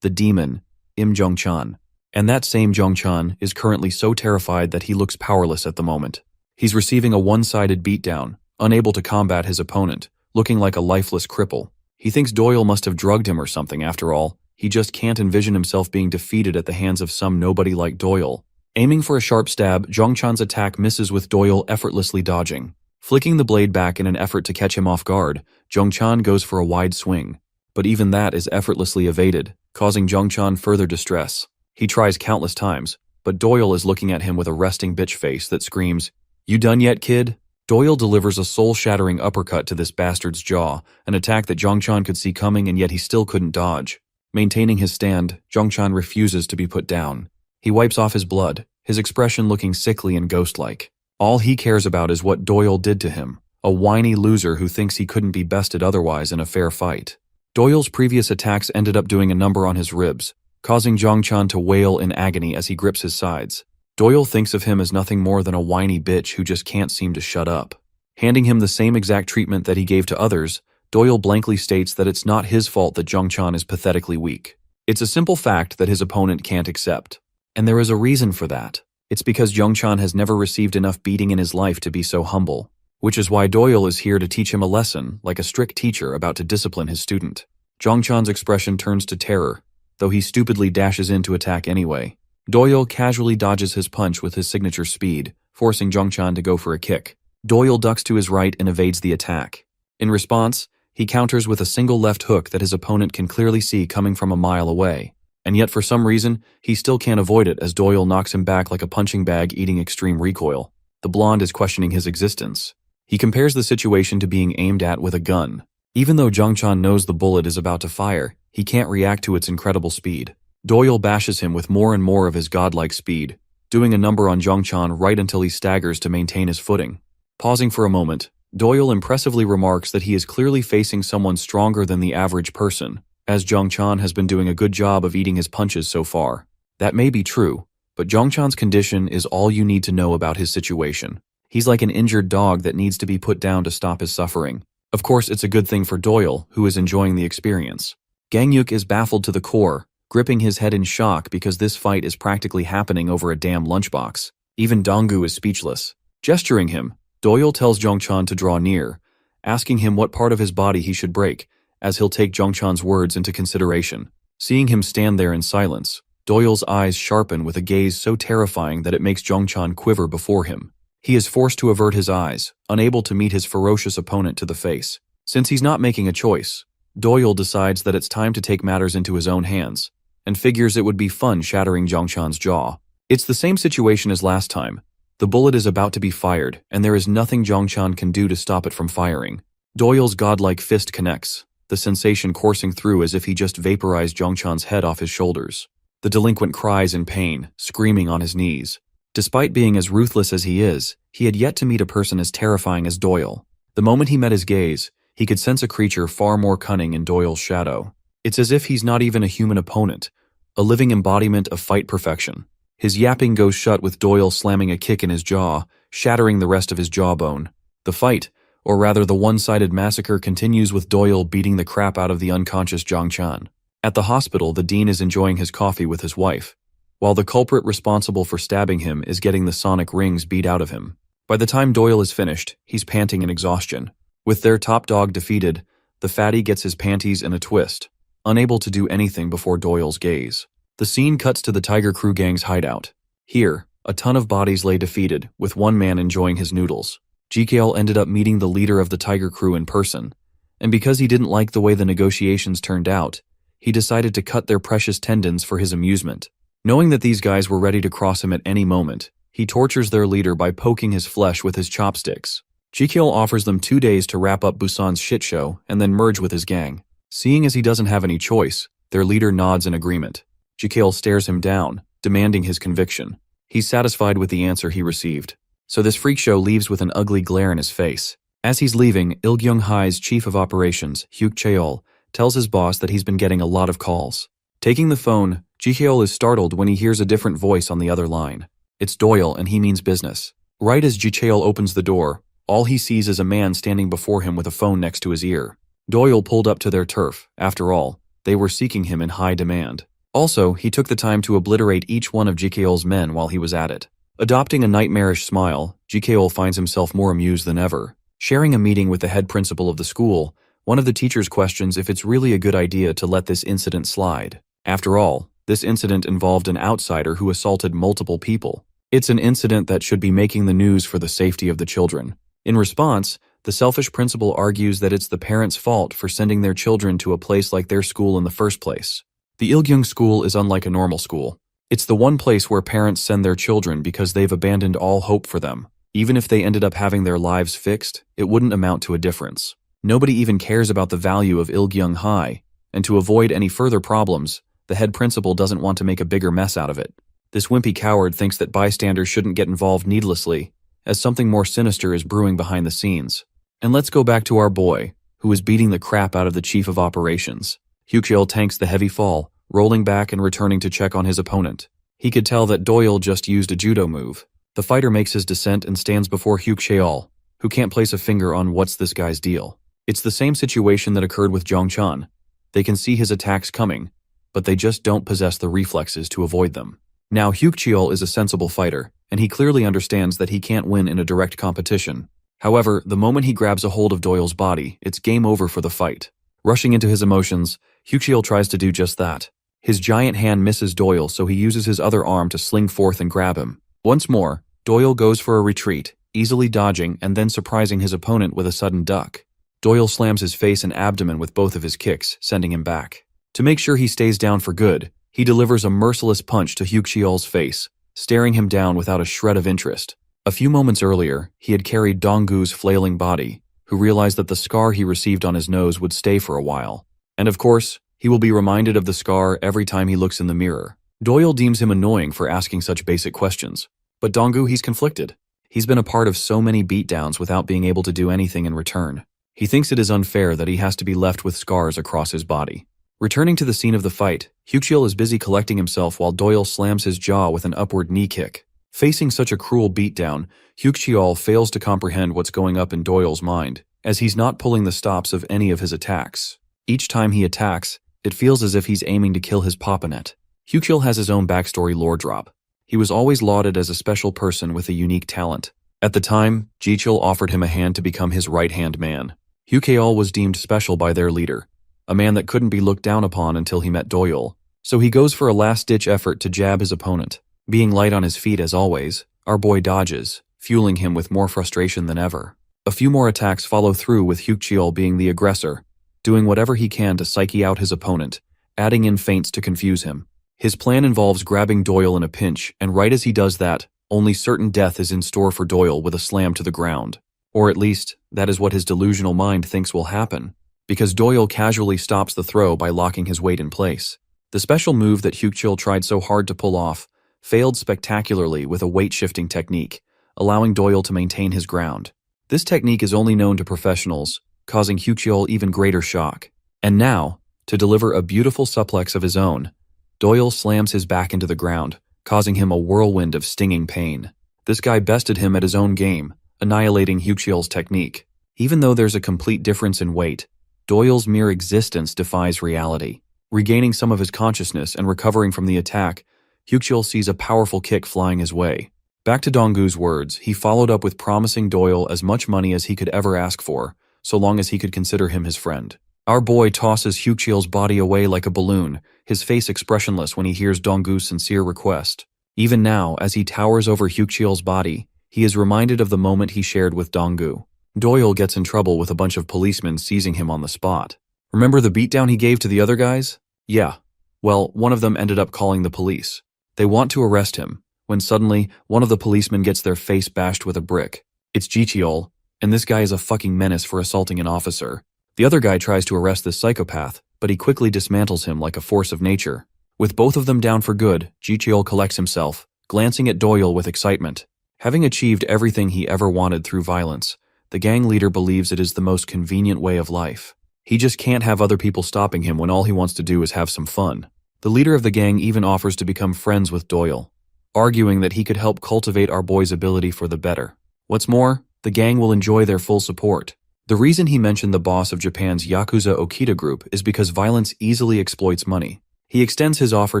[SPEAKER 1] the demon, Im Jongchan. And that same Jongchan is currently so terrified that he looks powerless at the moment. He's receiving a one-sided beatdown, unable to combat his opponent, looking like a lifeless cripple. He thinks Doyle must have drugged him or something after all. He just can't envision himself being defeated at the hands of some nobody like Doyle. Aiming for a sharp stab, Jongchan's attack misses with Doyle effortlessly dodging. Flicking the blade back in an effort to catch him off guard, Jongchan goes for a wide swing. But even that is effortlessly evaded, causing Jongchan further distress. He tries countless times, but Doyle is looking at him with a resting bitch face that screams, "You done yet, kid?" Doyle delivers a soul-shattering uppercut to this bastard's jaw, an attack that Jongchan could see coming and yet he still couldn't dodge. Maintaining his stand, Jongchan refuses to be put down. He wipes off his blood, his expression looking sickly and ghost-like. All he cares about is what Doyle did to him, a whiny loser who thinks he couldn't be bested otherwise in a fair fight. Doyle's previous attacks ended up doing a number on his ribs, causing Jongchan to wail in agony as he grips his sides. Doyle thinks of him as nothing more than a whiny bitch who just can't seem to shut up. Handing him the same exact treatment that he gave to others, Doyle blankly states that it's not his fault that Jongchan is pathetically weak. It's a simple fact that his opponent can't accept. And there is a reason for that. It's because Jongchan has never received enough beating in his life to be so humble. Which is why Doyle is here to teach him a lesson, like a strict teacher about to discipline his student. Jongchan's expression turns to terror, though he stupidly dashes in to attack anyway. Doyle casually dodges his punch with his signature speed, forcing Jongchan to go for a kick. Doyle ducks to his right and evades the attack. In response, he counters with a single left hook that his opponent can clearly see coming from a mile away. And yet for some reason, he still can't avoid it as Doyle knocks him back like a punching bag eating extreme recoil. The blonde is questioning his existence. He compares the situation to being aimed at with a gun. Even though Jongchan knows the bullet is about to fire, he can't react to its incredible speed. Doyle bashes him with more and more of his godlike speed, doing a number on Zhongchan right until he staggers to maintain his footing. Pausing for a moment, Doyle impressively remarks that he is clearly facing someone stronger than the average person, as Zhongchan has been doing a good job of eating his punches so far. That may be true, but Zhongchan's condition is all you need to know about his situation. He's like an injured dog that needs to be put down to stop his suffering. Of course, it's a good thing for Doyle, who is enjoying the experience. Gangyuk is baffled to the core, gripping his head in shock because this fight is practically happening over a damn lunchbox. Even Donggu is speechless. Gesturing him, Doyle tells Zhongchan to draw near, asking him what part of his body he should break, as he'll take Zhongchan's words into consideration. Seeing him stand there in silence, Doyle's eyes sharpen with a gaze so terrifying that it makes Zhongchan quiver before him. He is forced to avert his eyes, unable to meet his ferocious opponent to the face. Since he's not making a choice, Doyle decides that it's time to take matters into his own hands, and figures it would be fun shattering Zhongchan's jaw. It's the same situation as last time. The bullet is about to be fired, and there is nothing Zhongchan can do to stop it from firing. Doyle's godlike fist connects, the sensation coursing through as if he just vaporized Zhongchan's head off his shoulders. The delinquent cries in pain, screaming on his knees. Despite being as ruthless as he is, he had yet to meet a person as terrifying as Doyle. The moment he met his gaze, he could sense a creature far more cunning in Doyle's shadow. It's as if he's not even a human opponent, a living embodiment of fight perfection. His yapping goes shut with Doyle slamming a kick in his jaw, shattering the rest of his jawbone. The fight, or rather the one-sided massacre, continues with Doyle beating the crap out of the unconscious Zhongchan. At the hospital, the dean is enjoying his coffee with his wife, while the culprit responsible for stabbing him is getting the sonic rings beat out of him. By the time Doyle is finished, he's panting in exhaustion. With their top dog defeated, the fatty gets his panties in a twist, unable to do anything before Doyle's gaze. The scene cuts to the Tiger Crew gang's hideout. Here, a ton of bodies lay defeated, with one man enjoying his noodles. GKL ended up meeting the leader of the Tiger Crew in person, and because he didn't like the way the negotiations turned out, he decided to cut their precious tendons for his amusement. Knowing that these guys were ready to cross him at any moment, he tortures their leader by poking his flesh with his chopsticks. GKL offers them 2 days to wrap up Busan's shit show and then merge with his gang. Seeing as he doesn't have any choice, their leader nods in agreement. GKL stares him down, demanding his conviction. He's satisfied with the answer he received. So this freak show leaves with an ugly glare in his face. As he's leaving, Ilgyung-hae's chief of operations, Hyuk Cheol, tells his boss that he's been getting a lot of calls. Taking the phone, GKL is startled when he hears a different voice on the other line. It's Doyle, and he means business. Right as GKL opens the door, all he sees is a man standing before him with a phone next to his ear. Doyle pulled up to their turf. After all, they were seeking him in high demand. Also, he took the time to obliterate each one of GKL's men while he was at it. Adopting a nightmarish smile, GKL finds himself more amused than ever. Sharing a meeting with the head principal of the school, one of the teachers questions if it's really a good idea to let this incident slide. After all, this incident involved an outsider who assaulted multiple people. It's an incident that should be making the news for the safety of the children. In response, the selfish principal argues that it's the parents' fault for sending their children to a place like their school in the first place. The Ilgyung school is unlike a normal school. It's the one place where parents send their children because they've abandoned all hope for them. Even if they ended up having their lives fixed, it wouldn't amount to a difference. Nobody even cares about the value of Ilgyung-hae, and to avoid any further problems, the head principal doesn't want to make a bigger mess out of it. This wimpy coward thinks that bystanders shouldn't get involved needlessly, as something more sinister is brewing behind the scenes. And let's go back to our boy, who is beating the crap out of the chief of operations. Hyukcheol tanks the heavy fall, rolling back and returning to check on his opponent. He could tell that Doyle just used a judo move. The fighter makes his descent and stands before Hyukcheol, who can't place a finger on what's this guy's deal. It's the same situation that occurred with Zhongchan. They can see his attacks coming, but they just don't possess the reflexes to avoid them. Now Hyukcheol is a sensible fighter, and he clearly understands that he can't win in a direct competition. However, the moment he grabs a hold of Doyle's body, it's game over for the fight. Rushing into his emotions, Hyukcheol tries to do just that. His giant hand misses Doyle, so he uses his other arm to sling forth and grab him. Once more, Doyle goes for a retreat, easily dodging and then surprising his opponent with a sudden duck. Doyle slams his face and abdomen with both of his kicks, sending him back. To make sure he stays down for good, he delivers a merciless punch to Hyukcheol's face, staring him down without a shred of interest. A few moments earlier, he had carried Donggu's flailing body, who realized that the scar he received on his nose would stay for a while. And of course, he will be reminded of the scar every time he looks in the mirror. Doyle deems him annoying for asking such basic questions. But Donggu, he's conflicted. He's been a part of so many beatdowns without being able to do anything in return. He thinks it is unfair that he has to be left with scars across his body. Returning to the scene of the fight, Hyukcheol is busy collecting himself while Doyle slams his jaw with an upward knee kick. Facing such a cruel beatdown, Hyukcheol fails to comprehend what's going up in Doyle's mind, as he's not pulling the stops of any of his attacks. Each time he attacks, it feels as if he's aiming to kill his Papanet. Hyukcheol has his own backstory lore drop. He was always lauded as a special person with a unique talent. At the time, Jicheol offered him a hand to become his right-hand man. Hyukcheol was deemed special by their leader, a man that couldn't be looked down upon until he met Doyle. So he goes for a last-ditch effort to jab his opponent. Being light on his feet as always, our boy dodges, fueling him with more frustration than ever. A few more attacks follow through with Hyukcheol being the aggressor, doing whatever he can to psyche out his opponent, adding in feints to confuse him. His plan involves grabbing Doyle in a pinch, and right as he does that, only certain death is in store for Doyle with a slam to the ground. Or at least, that is what his delusional mind thinks will happen, because Doyle casually stops the throw by locking his weight in place. The special move that Hyukcheol tried so hard to pull off failed spectacularly with a weight-shifting technique, allowing Doyle to maintain his ground. This technique is only known to professionals, causing Hyukcheol even greater shock. And now, to deliver a beautiful suplex of his own, Doyle slams his back into the ground, causing him a whirlwind of stinging pain. This guy bested him at his own game, annihilating Hyukcheol's technique. Even though there's a complete difference in weight, Doyle's mere existence defies reality. Regaining some of his consciousness and recovering from the attack, Hyukcheol sees a powerful kick flying his way. Back to Donggu's words, he followed up with promising Doyle as much money as he could ever ask for, so long as he could consider him his friend. Our boy tosses Hyukcheol's body away like a balloon, his face expressionless when he hears Donggu's sincere request. Even now, as he towers over Hyukcheol's body, he is reminded of the moment he shared with Donggu. Doyle gets in trouble with a bunch of policemen seizing him on the spot. Remember the beatdown he gave to the other guys? Yeah. Well, one of them ended up calling the police. They want to arrest him, when suddenly, one of the policemen gets their face bashed with a brick. It's Jicheol, and this guy is a fucking menace for assaulting an officer. The other guy tries to arrest this psychopath, but he quickly dismantles him like a force of nature. With both of them down for good, Jicheol collects himself, glancing at Doyle with excitement. Having achieved everything he ever wanted through violence, the gang leader believes it is the most convenient way of life. He just can't have other people stopping him when all he wants to do is have some fun. The leader of the gang even offers to become friends with Doyle, arguing that he could help cultivate our boy's ability for the better. What's more, the gang will enjoy their full support. The reason he mentioned the boss of Japan's Yakuza Okita group is because violence easily exploits money. He extends his offer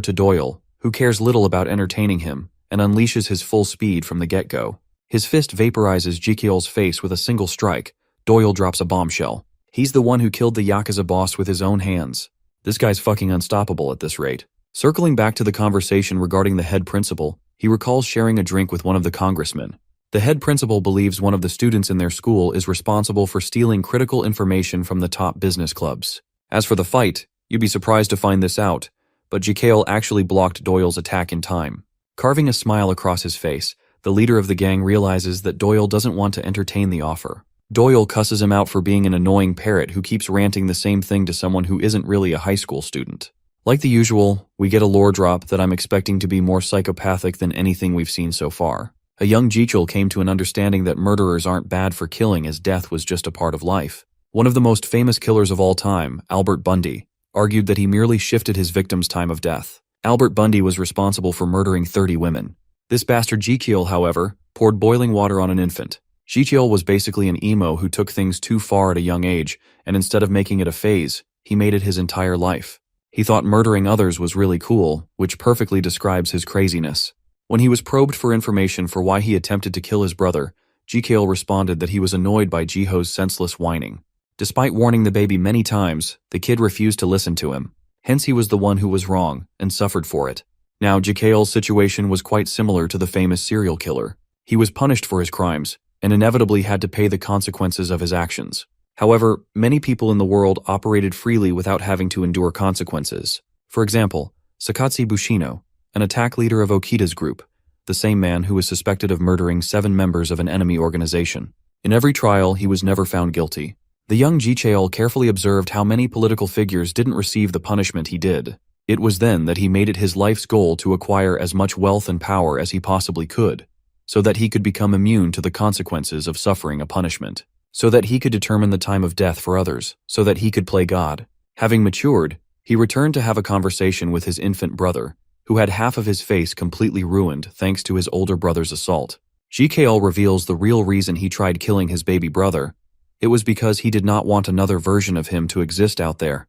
[SPEAKER 1] to Doyle, who cares little about entertaining him, and unleashes his full speed from the get-go. His fist vaporizes Jicheol's face with a single strike. Doyle drops a bombshell. He's the one who killed the Yakuza boss with his own hands. This guy's fucking unstoppable at this rate. Circling back to the conversation regarding the head principal, he recalls sharing a drink with one of the congressmen. The head principal believes one of the students in their school is responsible for stealing critical information from the top business clubs. As for the fight, you'd be surprised to find this out, but Jicheol actually blocked Doyle's attack in time. Carving a smile across his face, the leader of the gang realizes that Doyle doesn't want to entertain the offer. Doyle cusses him out for being an annoying parrot who keeps ranting the same thing to someone who isn't really a high school student. Like the usual, we get a lore drop that I'm expecting to be more psychopathic than anything we've seen so far. A young Jicheol came to an understanding that murderers aren't bad for killing as death was just a part of life. One of the most famous killers of all time, Albert Bundy, argued that he merely shifted his victim's time of death. Albert Bundy was responsible for murdering 30 women. This bastard Jicheol, however, poured boiling water on an infant. Jicheol was basically an emo who took things too far at a young age, and instead of making it a phase, he made it his entire life. He thought murdering others was really cool, which perfectly describes his craziness. When he was probed for information for why he attempted to kill his brother, Jicheol responded that he was annoyed by Jiho's senseless whining. Despite warning the baby many times, the kid refused to listen to him. Hence he was the one who was wrong, and suffered for it. Now, Jicheol's situation was quite similar to the famous serial killer. He was punished for his crimes, and inevitably had to pay the consequences of his actions. However, many people in the world operated freely without having to endure consequences. For example, Sakatsu Bushino, an attack leader of Okita's group, the same man who was suspected of murdering 7 members of an enemy organization. In every trial, he was never found guilty. The young Jicheol carefully observed how many political figures didn't receive the punishment he did. It was then that he made it his life's goal to acquire as much wealth and power as he possibly could, so that he could become immune to the consequences of suffering a punishment, so that he could determine the time of death for others, so that he could play God. Having matured, he returned to have a conversation with his infant brother, who had half of his face completely ruined thanks to his older brother's assault. GKL reveals the real reason he tried killing his baby brother. It was because he did not want another version of him to exist out there.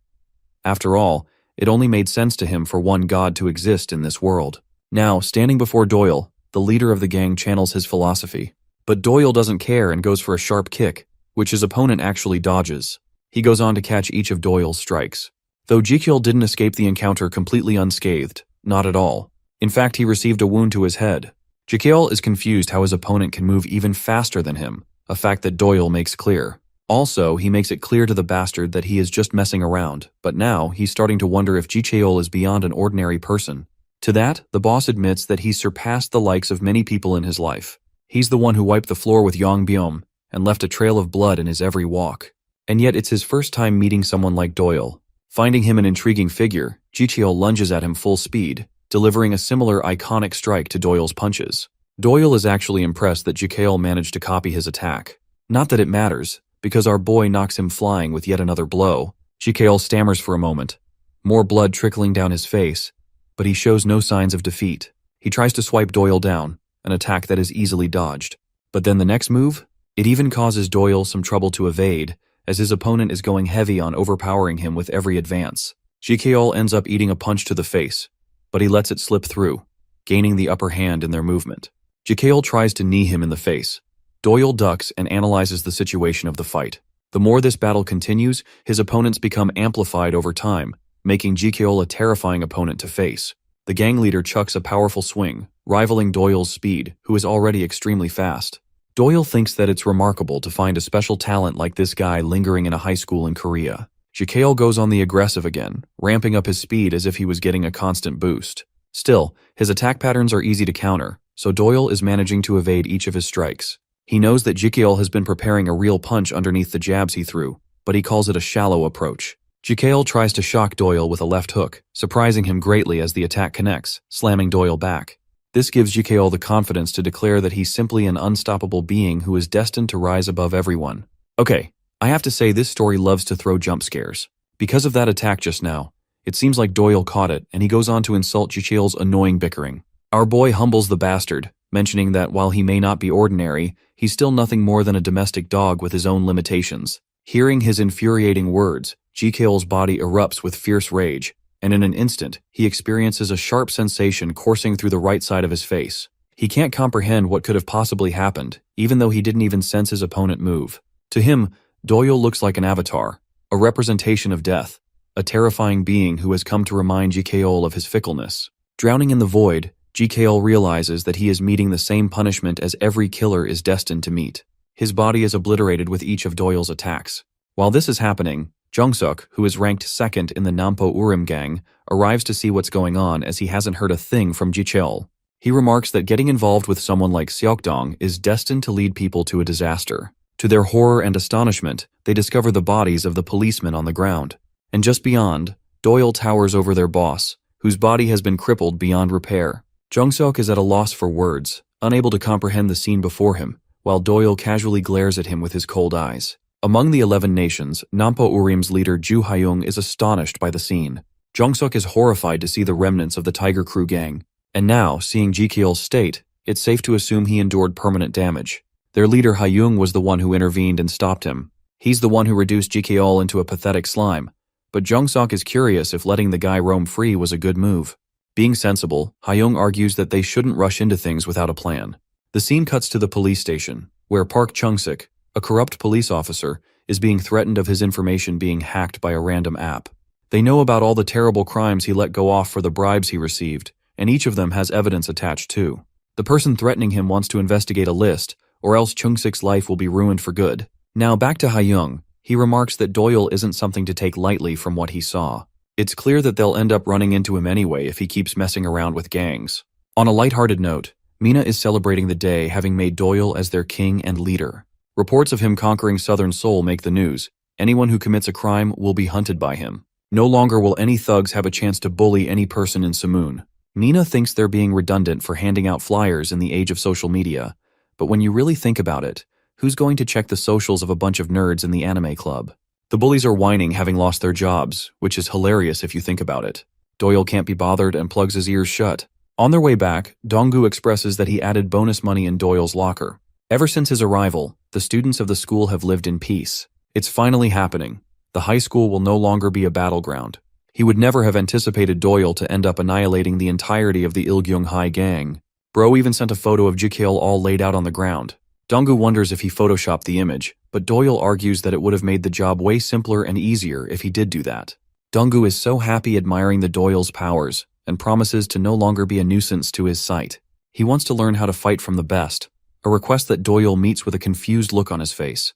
[SPEAKER 1] After all, it only made sense to him for one God to exist in this world. Now, standing before Doyle, the leader of the gang channels his philosophy. But Doyle doesn't care and goes for a sharp kick, which his opponent actually dodges. He goes on to catch each of Doyle's strikes. Though GKL didn't escape the encounter completely unscathed, not at all. In fact, he received a wound to his head. GKL is confused how his opponent can move even faster than him, a fact that Doyle makes clear. Also, he makes it clear to the bastard that he is just messing around, but now he's starting to wonder if GKL is beyond an ordinary person. To that, the boss admits that he's surpassed the likes of many people in his life. He's the one who wiped the floor with Yongbyom and left a trail of blood in his every walk. And yet it's his first time meeting someone like Doyle. Finding him an intriguing figure, GKL lunges at him full speed, delivering a similar iconic strike to Doyle's punches. Doyle is actually impressed that GKL managed to copy his attack. Not that it matters, because our boy knocks him flying with yet another blow. GKL stammers for a moment, more blood trickling down his face, but he shows no signs of defeat. He tries to swipe Doyle down, an attack that is easily dodged. But then the next move? It even causes Doyle some trouble to evade, as his opponent is going heavy on overpowering him with every advance. GKL ends up eating a punch to the face, but he lets it slip through, gaining the upper hand in their movement. GKL tries to knee him in the face. Doyle ducks and analyzes the situation of the fight. The more this battle continues, his opponents become amplified over time, making GKL a terrifying opponent to face. The gang leader chucks a powerful swing, rivaling Doyle's speed, who is already extremely fast. Doyle thinks that it's remarkable to find a special talent like this guy lingering in a high school in Korea. GKL goes on the aggressive again, ramping up his speed as if he was getting a constant boost. Still, his attack patterns are easy to counter, so Doyle is managing to evade each of his strikes. He knows that GKL has been preparing a real punch underneath the jabs he threw, but he calls it a shallow approach. GKL tries to shock Doyle with a left hook, surprising him greatly as the attack connects, slamming Doyle back. This gives GKL the confidence to declare that he's simply an unstoppable being who is destined to rise above everyone. Okay, I have to say this story loves to throw jump scares. Because of that attack just now, it seems like Doyle caught it and he goes on to insult GKL's annoying bickering. Our boy humbles the bastard, mentioning that while he may not be ordinary, he's still nothing more than a domestic dog with his own limitations. Hearing his infuriating words, GKL's body erupts with fierce rage, and in an instant, he experiences a sharp sensation coursing through the right side of his face. He can't comprehend what could have possibly happened, even though he didn't even sense his opponent move. To him, Doyle looks like an avatar, a representation of death, a terrifying being who has come to remind GKL of his fickleness. Drowning in the void, GKL realizes that he is meeting the same punishment as every killer is destined to meet. His body is obliterated with each of Doyle's attacks. While this is happening, Jungsuk, who is ranked second in the Nampo Urim gang, arrives to see what's going on as he hasn't heard a thing from GKL. He remarks that getting involved with someone like Seokdong is destined to lead people to a disaster. To their horror and astonishment, they discover the bodies of the policemen on the ground. And just beyond, Doyle towers over their boss, whose body has been crippled beyond repair. Jungsuk is at a loss for words, unable to comprehend the scene before him, while Doyle casually glares at him with his cold eyes. Among the 11 nations, Nampo Urim's leader Ju Hyung is astonished by the scene. Jungsuk is horrified to see the remnants of the Tiger Crew gang, and now, seeing GKL's state, it's safe to assume he endured permanent damage. Their leader Hyung was the one who intervened and stopped him. He's the one who reduced GKL into a pathetic slime, but Jungsuk is curious if letting the guy roam free was a good move. Being sensible, Hyung argues that they shouldn't rush into things without a plan. The scene cuts to the police station, where Park Chung-sik, a corrupt police officer, is being threatened of his information being hacked by a random app. They know about all the terrible crimes he let go off for the bribes he received, and each of them has evidence attached too. The person threatening him wants to investigate a list, or else Chung-sik's life will be ruined for good. Now back to Hyung, he remarks that Doyle isn't something to take lightly from what he saw. It's clear that they'll end up running into him anyway if he keeps messing around with gangs. On a lighthearted note, Mina is celebrating the day having made Doyle as their king and leader. Reports of him conquering Southern Seoul make the news. Anyone who commits a crime will be hunted by him. No longer will any thugs have a chance to bully any person in Samoon. Mina thinks they're being redundant for handing out flyers in the age of social media, but when you really think about it, who's going to check the socials of a bunch of nerds in the anime club? The bullies are whining having lost their jobs, which is hilarious if you think about it. Doyle can't be bothered and plugs his ears shut. On their way back, Donggu expresses that he added bonus money in Doyle's locker. Ever since his arrival, the students of the school have lived in peace. It's finally happening. The high school will no longer be a battleground. He would never have anticipated Doyle to end up annihilating the entirety of the Ilgyung High gang. Bro even sent a photo of Jikale all laid out on the ground. Donggu wonders if he photoshopped the image, but Doyle argues that it would have made the job way simpler and easier if he did do that. Donggu is so happy admiring the Doyle's powers, and promises to no longer be a nuisance to his sight. He wants to learn how to fight from the best, a request that Doyle meets with a confused look on his face.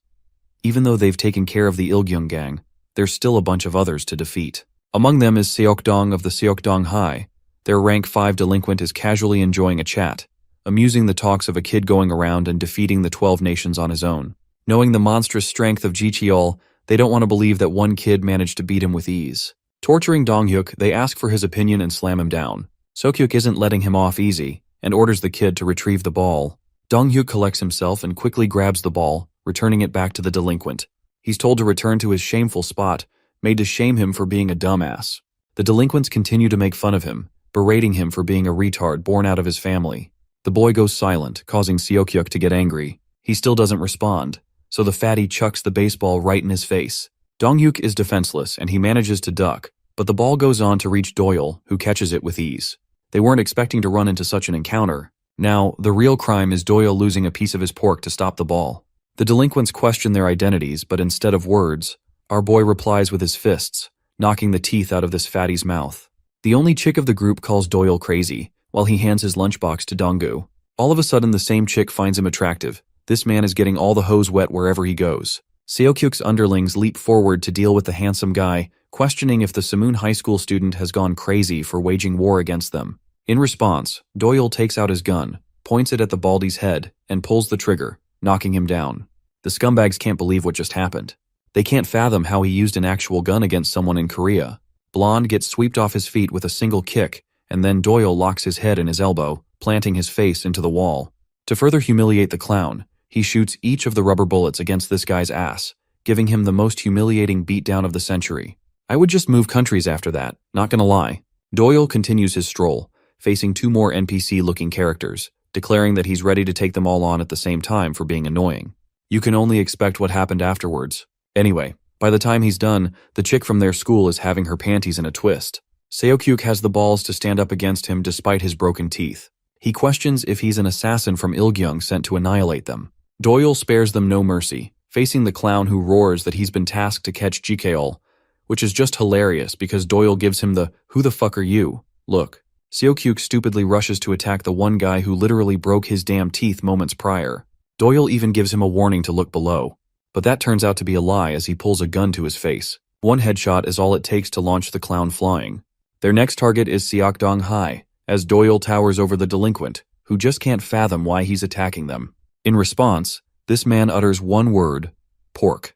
[SPEAKER 1] Even though they've taken care of the Ilgyung gang, there's still a bunch of others to defeat. Among them is Seokdong of the Seokdong High. Their rank 5 delinquent is casually enjoying a chat, amusing the talks of a kid going around and defeating the 12 nations on his own. Knowing the monstrous strength of Jicheol, they don't want to believe that one kid managed to beat him with ease. Torturing Donghyuk, they ask for his opinion and slam him down. Seokhyuk isn't letting him off easy, and orders the kid to retrieve the ball. Donghyuk collects himself and quickly grabs the ball, returning it back to the delinquent. He's told to return to his shameful spot, made to shame him for being a dumbass. The delinquents continue to make fun of him, berating him for being a retard born out of his family. The boy goes silent, causing Seokhyuk to get angry. He still doesn't respond, so the fatty chucks the baseball right in his face. Donghyuk is defenseless and he manages to duck, but the ball goes on to reach Doyle, who catches it with ease. They weren't expecting to run into such an encounter. Now, the real crime is Doyle losing a piece of his pork to stop the ball. The delinquents question their identities, but instead of words, our boy replies with his fists, knocking the teeth out of this fatty's mouth. The only chick of the group calls Doyle crazy, while he hands his lunchbox to Donggu. All of a sudden the same chick finds him attractive. This man is getting all the hose wet wherever he goes. Seokhyuk's underlings leap forward to deal with the handsome guy, questioning if the Samoon High School student has gone crazy for waging war against them. In response, Doyle takes out his gun, points it at the baldy's head, and pulls the trigger, knocking him down. The scumbags can't believe what just happened. They can't fathom how he used an actual gun against someone in Korea. Blonde gets swept off his feet with a single kick, and then Doyle locks his head in his elbow, planting his face into the wall. To further humiliate the clown, he shoots each of the rubber bullets against this guy's ass, giving him the most humiliating beatdown of the century. I would just move countries after that, not gonna lie. Doyle continues his stroll, facing 2 more NPC-looking characters, declaring that he's ready to take them all on at the same time for being annoying. You can only expect what happened afterwards. Anyway, by the time he's done, the chick from their school is having her panties in a twist. Seokhyuk has the balls to stand up against him despite his broken teeth. He questions if he's an assassin from Ilgyung sent to annihilate them. Doyle spares them no mercy, facing the clown who roars that he's been tasked to catch Jikeol, which is just hilarious because Doyle gives him the "who the fuck are you?" look. Seokhyuk stupidly rushes to attack the one guy who literally broke his damn teeth moments prior. Doyle even gives him a warning to look below, but that turns out to be a lie as he pulls a gun to his face. One headshot is all it takes to launch the clown flying. Their next target is Seokdong High, as Doyle towers over the delinquent, who just can't fathom why he's attacking them. In response, this man utters one word, pork.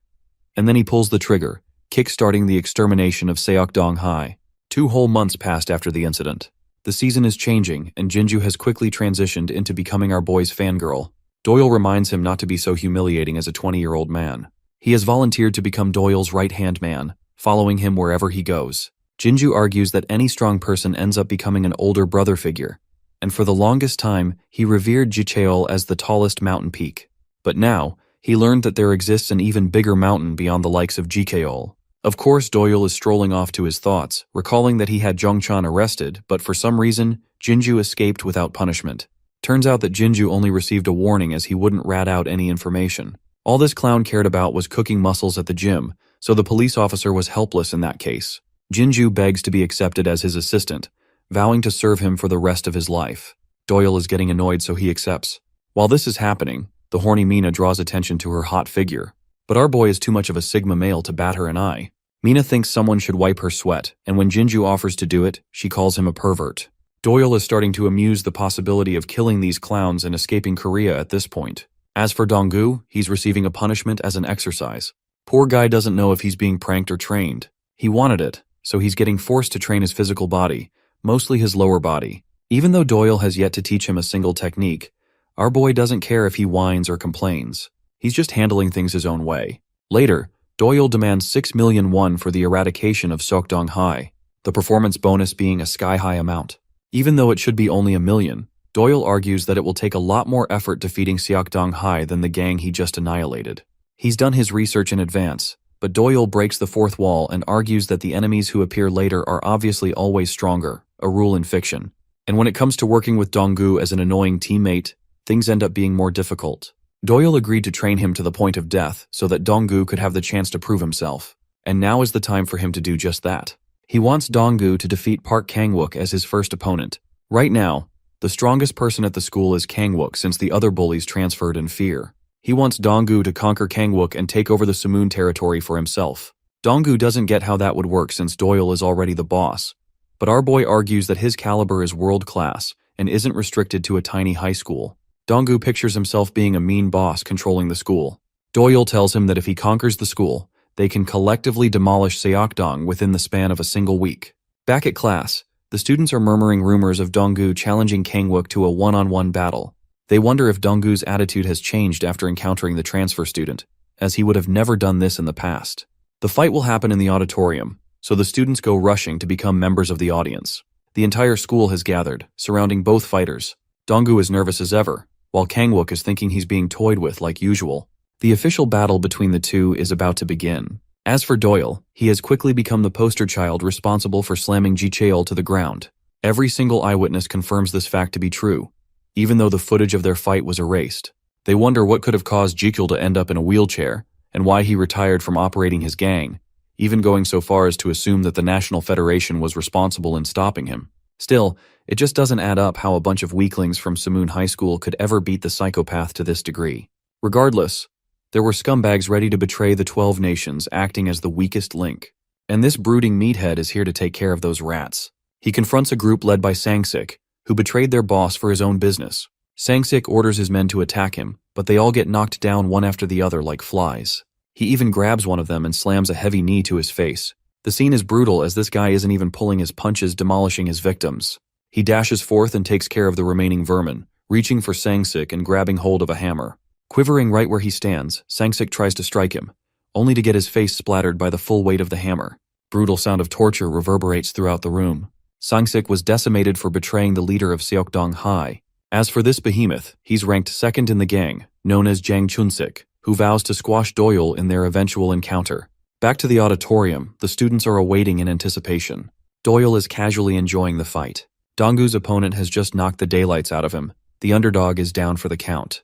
[SPEAKER 1] And then he pulls the trigger, kick-starting the extermination of Seokdong High. 2 whole months passed after the incident. The season is changing, and Jinju has quickly transitioned into becoming our boy's fangirl. Doyle reminds him not to be so humiliating as a 20-year-old man. He has volunteered to become Doyle's right-hand man, following him wherever he goes. Jinju argues that any strong person ends up becoming an older brother figure, and for the longest time, he revered Jicheol as the tallest mountain peak. But now, he learned that there exists an even bigger mountain beyond the likes of Jikeol. Of course, Doyle is strolling off to his thoughts, recalling that he had Jongchan arrested, but for some reason, Jinju escaped without punishment. Turns out that Jinju only received a warning as he wouldn't rat out any information. All this clown cared about was cooking muscles at the gym, so the police officer was helpless in that case. Jinju begs to be accepted as his assistant, vowing to serve him for the rest of his life. Doyle is getting annoyed, so he accepts. While this is happening, the horny Mina draws attention to her hot figure. But our boy is too much of a Sigma male to bat her an eye. Mina thinks someone should wipe her sweat, and when Jinju offers to do it, she calls him a pervert. Doyle is starting to amuse the possibility of killing these clowns and escaping Korea at this point. As for Donggu, he's receiving a punishment as an exercise. Poor guy doesn't know if he's being pranked or trained. He wanted it, so he's getting forced to train his physical body, mostly his lower body. Even though Doyle has yet to teach him a single technique, our boy doesn't care if he whines or complains. He's just handling things his own way. Later, Doyle demands 6 million won for the eradication of Seokdong High, the performance bonus being a sky-high amount. Even though it should be only 1 million, Doyle argues that it will take a lot more effort defeating Seokdong High than the gang he just annihilated. He's done his research in advance, but Doyle breaks the fourth wall and argues that the enemies who appear later are obviously always stronger, a rule in fiction. And when it comes to working with Donggu as an annoying teammate, things end up being more difficult. Doyle agreed to train him to the point of death so that Donggu could have the chance to prove himself. And now is the time for him to do just that. He wants Donggu to defeat Park Kangwook as his first opponent. Right now, the strongest person at the school is Kangwook since the other bullies transferred in fear. He wants Donggu to conquer Kangwook and take over the Sumun territory for himself. Donggu doesn't get how that would work since Doyle is already the boss. But our boy argues that his caliber is world-class and isn't restricted to a tiny high school. Donggu pictures himself being a mean boss controlling the school. Doyle tells him that if he conquers the school, they can collectively demolish Seokdong within the span of a single week. Back at class, the students are murmuring rumors of Donggu challenging Kangwook to a one-on-one battle. They wonder if Donggu's attitude has changed after encountering the transfer student, as he would have never done this in the past. The fight will happen in the auditorium, so the students go rushing to become members of the audience. The entire school has gathered, surrounding both fighters. Donggu is nervous as ever, while Kangwook is thinking he's being toyed with like usual. The official battle between the two is about to begin. As for Doyle, he has quickly become the poster child responsible for slamming Ji Cheol to the ground. Every single eyewitness confirms this fact to be true, even though the footage of their fight was erased. They wonder what could have caused Ji Cheol to end up in a wheelchair, and why he retired from operating his gang, even going so far as to assume that the National Federation was responsible in stopping him. Still, it just doesn't add up how a bunch of weaklings from Sumun High School could ever beat the psychopath to this degree. Regardless, there were scumbags ready to betray the 12 nations, acting as the weakest link. And this brooding meathead is here to take care of those rats. He confronts a group led by Sangsik, who betrayed their boss for his own business. Sangsik orders his men to attack him, but they all get knocked down one after the other like flies. He even grabs one of them and slams a heavy knee to his face. The scene is brutal as this guy isn't even pulling his punches, demolishing his victims. He dashes forth and takes care of the remaining vermin, reaching for Sangsik and grabbing hold of a hammer. Quivering right where he stands, Sangsik tries to strike him, only to get his face splattered by the full weight of the hammer. Brutal sound of torture reverberates throughout the room. Sangsik was decimated for betraying the leader of Seokdong High. As for this behemoth, he's ranked second in the gang, known as Jang Chunsik, who vows to squash Doyle in their eventual encounter. Back to the auditorium, the students are awaiting in anticipation. Doyle is casually enjoying the fight. Donggu's opponent has just knocked the daylights out of him. The underdog is down for the count.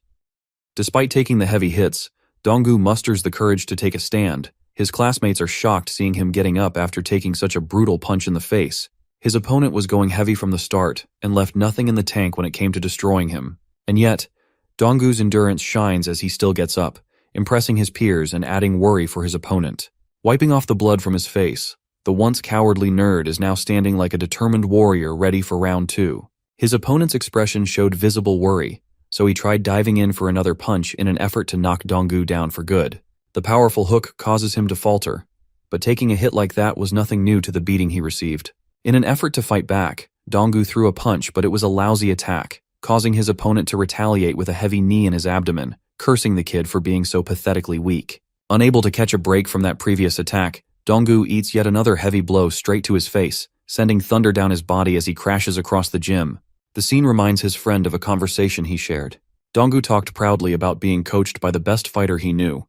[SPEAKER 1] Despite taking the heavy hits, Donggu musters the courage to take a stand. His classmates are shocked seeing him getting up after taking such a brutal punch in the face. His opponent was going heavy from the start and left nothing in the tank when it came to destroying him. And yet, Donggu's endurance shines as he still gets up, impressing his peers and adding worry for his opponent. Wiping off the blood from his face, the once cowardly nerd is now standing like a determined warrior ready for round 2. His opponent's expression showed visible worry, so he tried diving in for another punch in an effort to knock Donggu down for good. The powerful hook causes him to falter, but taking a hit like that was nothing new to the beating he received. In an effort to fight back, Donggu threw a punch, but it was a lousy attack, causing his opponent to retaliate with a heavy knee in his abdomen, cursing the kid for being so pathetically weak. Unable to catch a break from that previous attack, Donggu eats yet another heavy blow straight to his face, sending thunder down his body as he crashes across the gym. The scene reminds his friend of a conversation he shared. Donggu talked proudly about being coached by the best fighter he knew,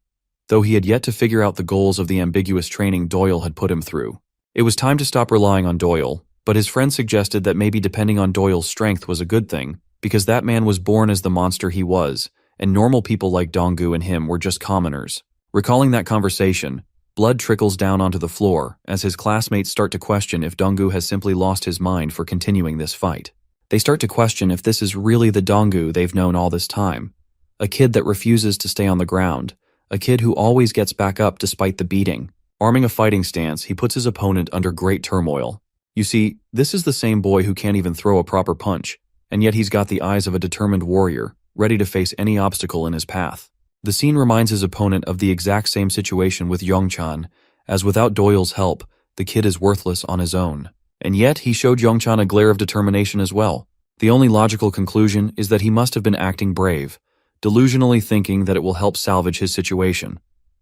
[SPEAKER 1] though he had yet to figure out the goals of the ambiguous training Doyle had put him through. It was time to stop relying on Doyle, but his friend suggested that maybe depending on Doyle's strength was a good thing, because that man was born as the monster he was, and normal people like Donggu and him were just commoners. Recalling that conversation, blood trickles down onto the floor as his classmates start to question if Donggu has simply lost his mind for continuing this fight. They start to question if this is really the Donggu they've known all this time. A kid that refuses to stay on the ground. A kid who always gets back up despite the beating. Arming a fighting stance, he puts his opponent under great turmoil. You see, this is the same boy who can't even throw a proper punch, and yet he's got the eyes of a determined warrior, ready to face any obstacle in his path. The scene reminds his opponent of the exact same situation with Yongchan, as without Doyle's help, the kid is worthless on his own. And yet, he showed Yongchan a glare of determination as well. The only logical conclusion is that he must have been acting brave, delusionally thinking that it will help salvage his situation.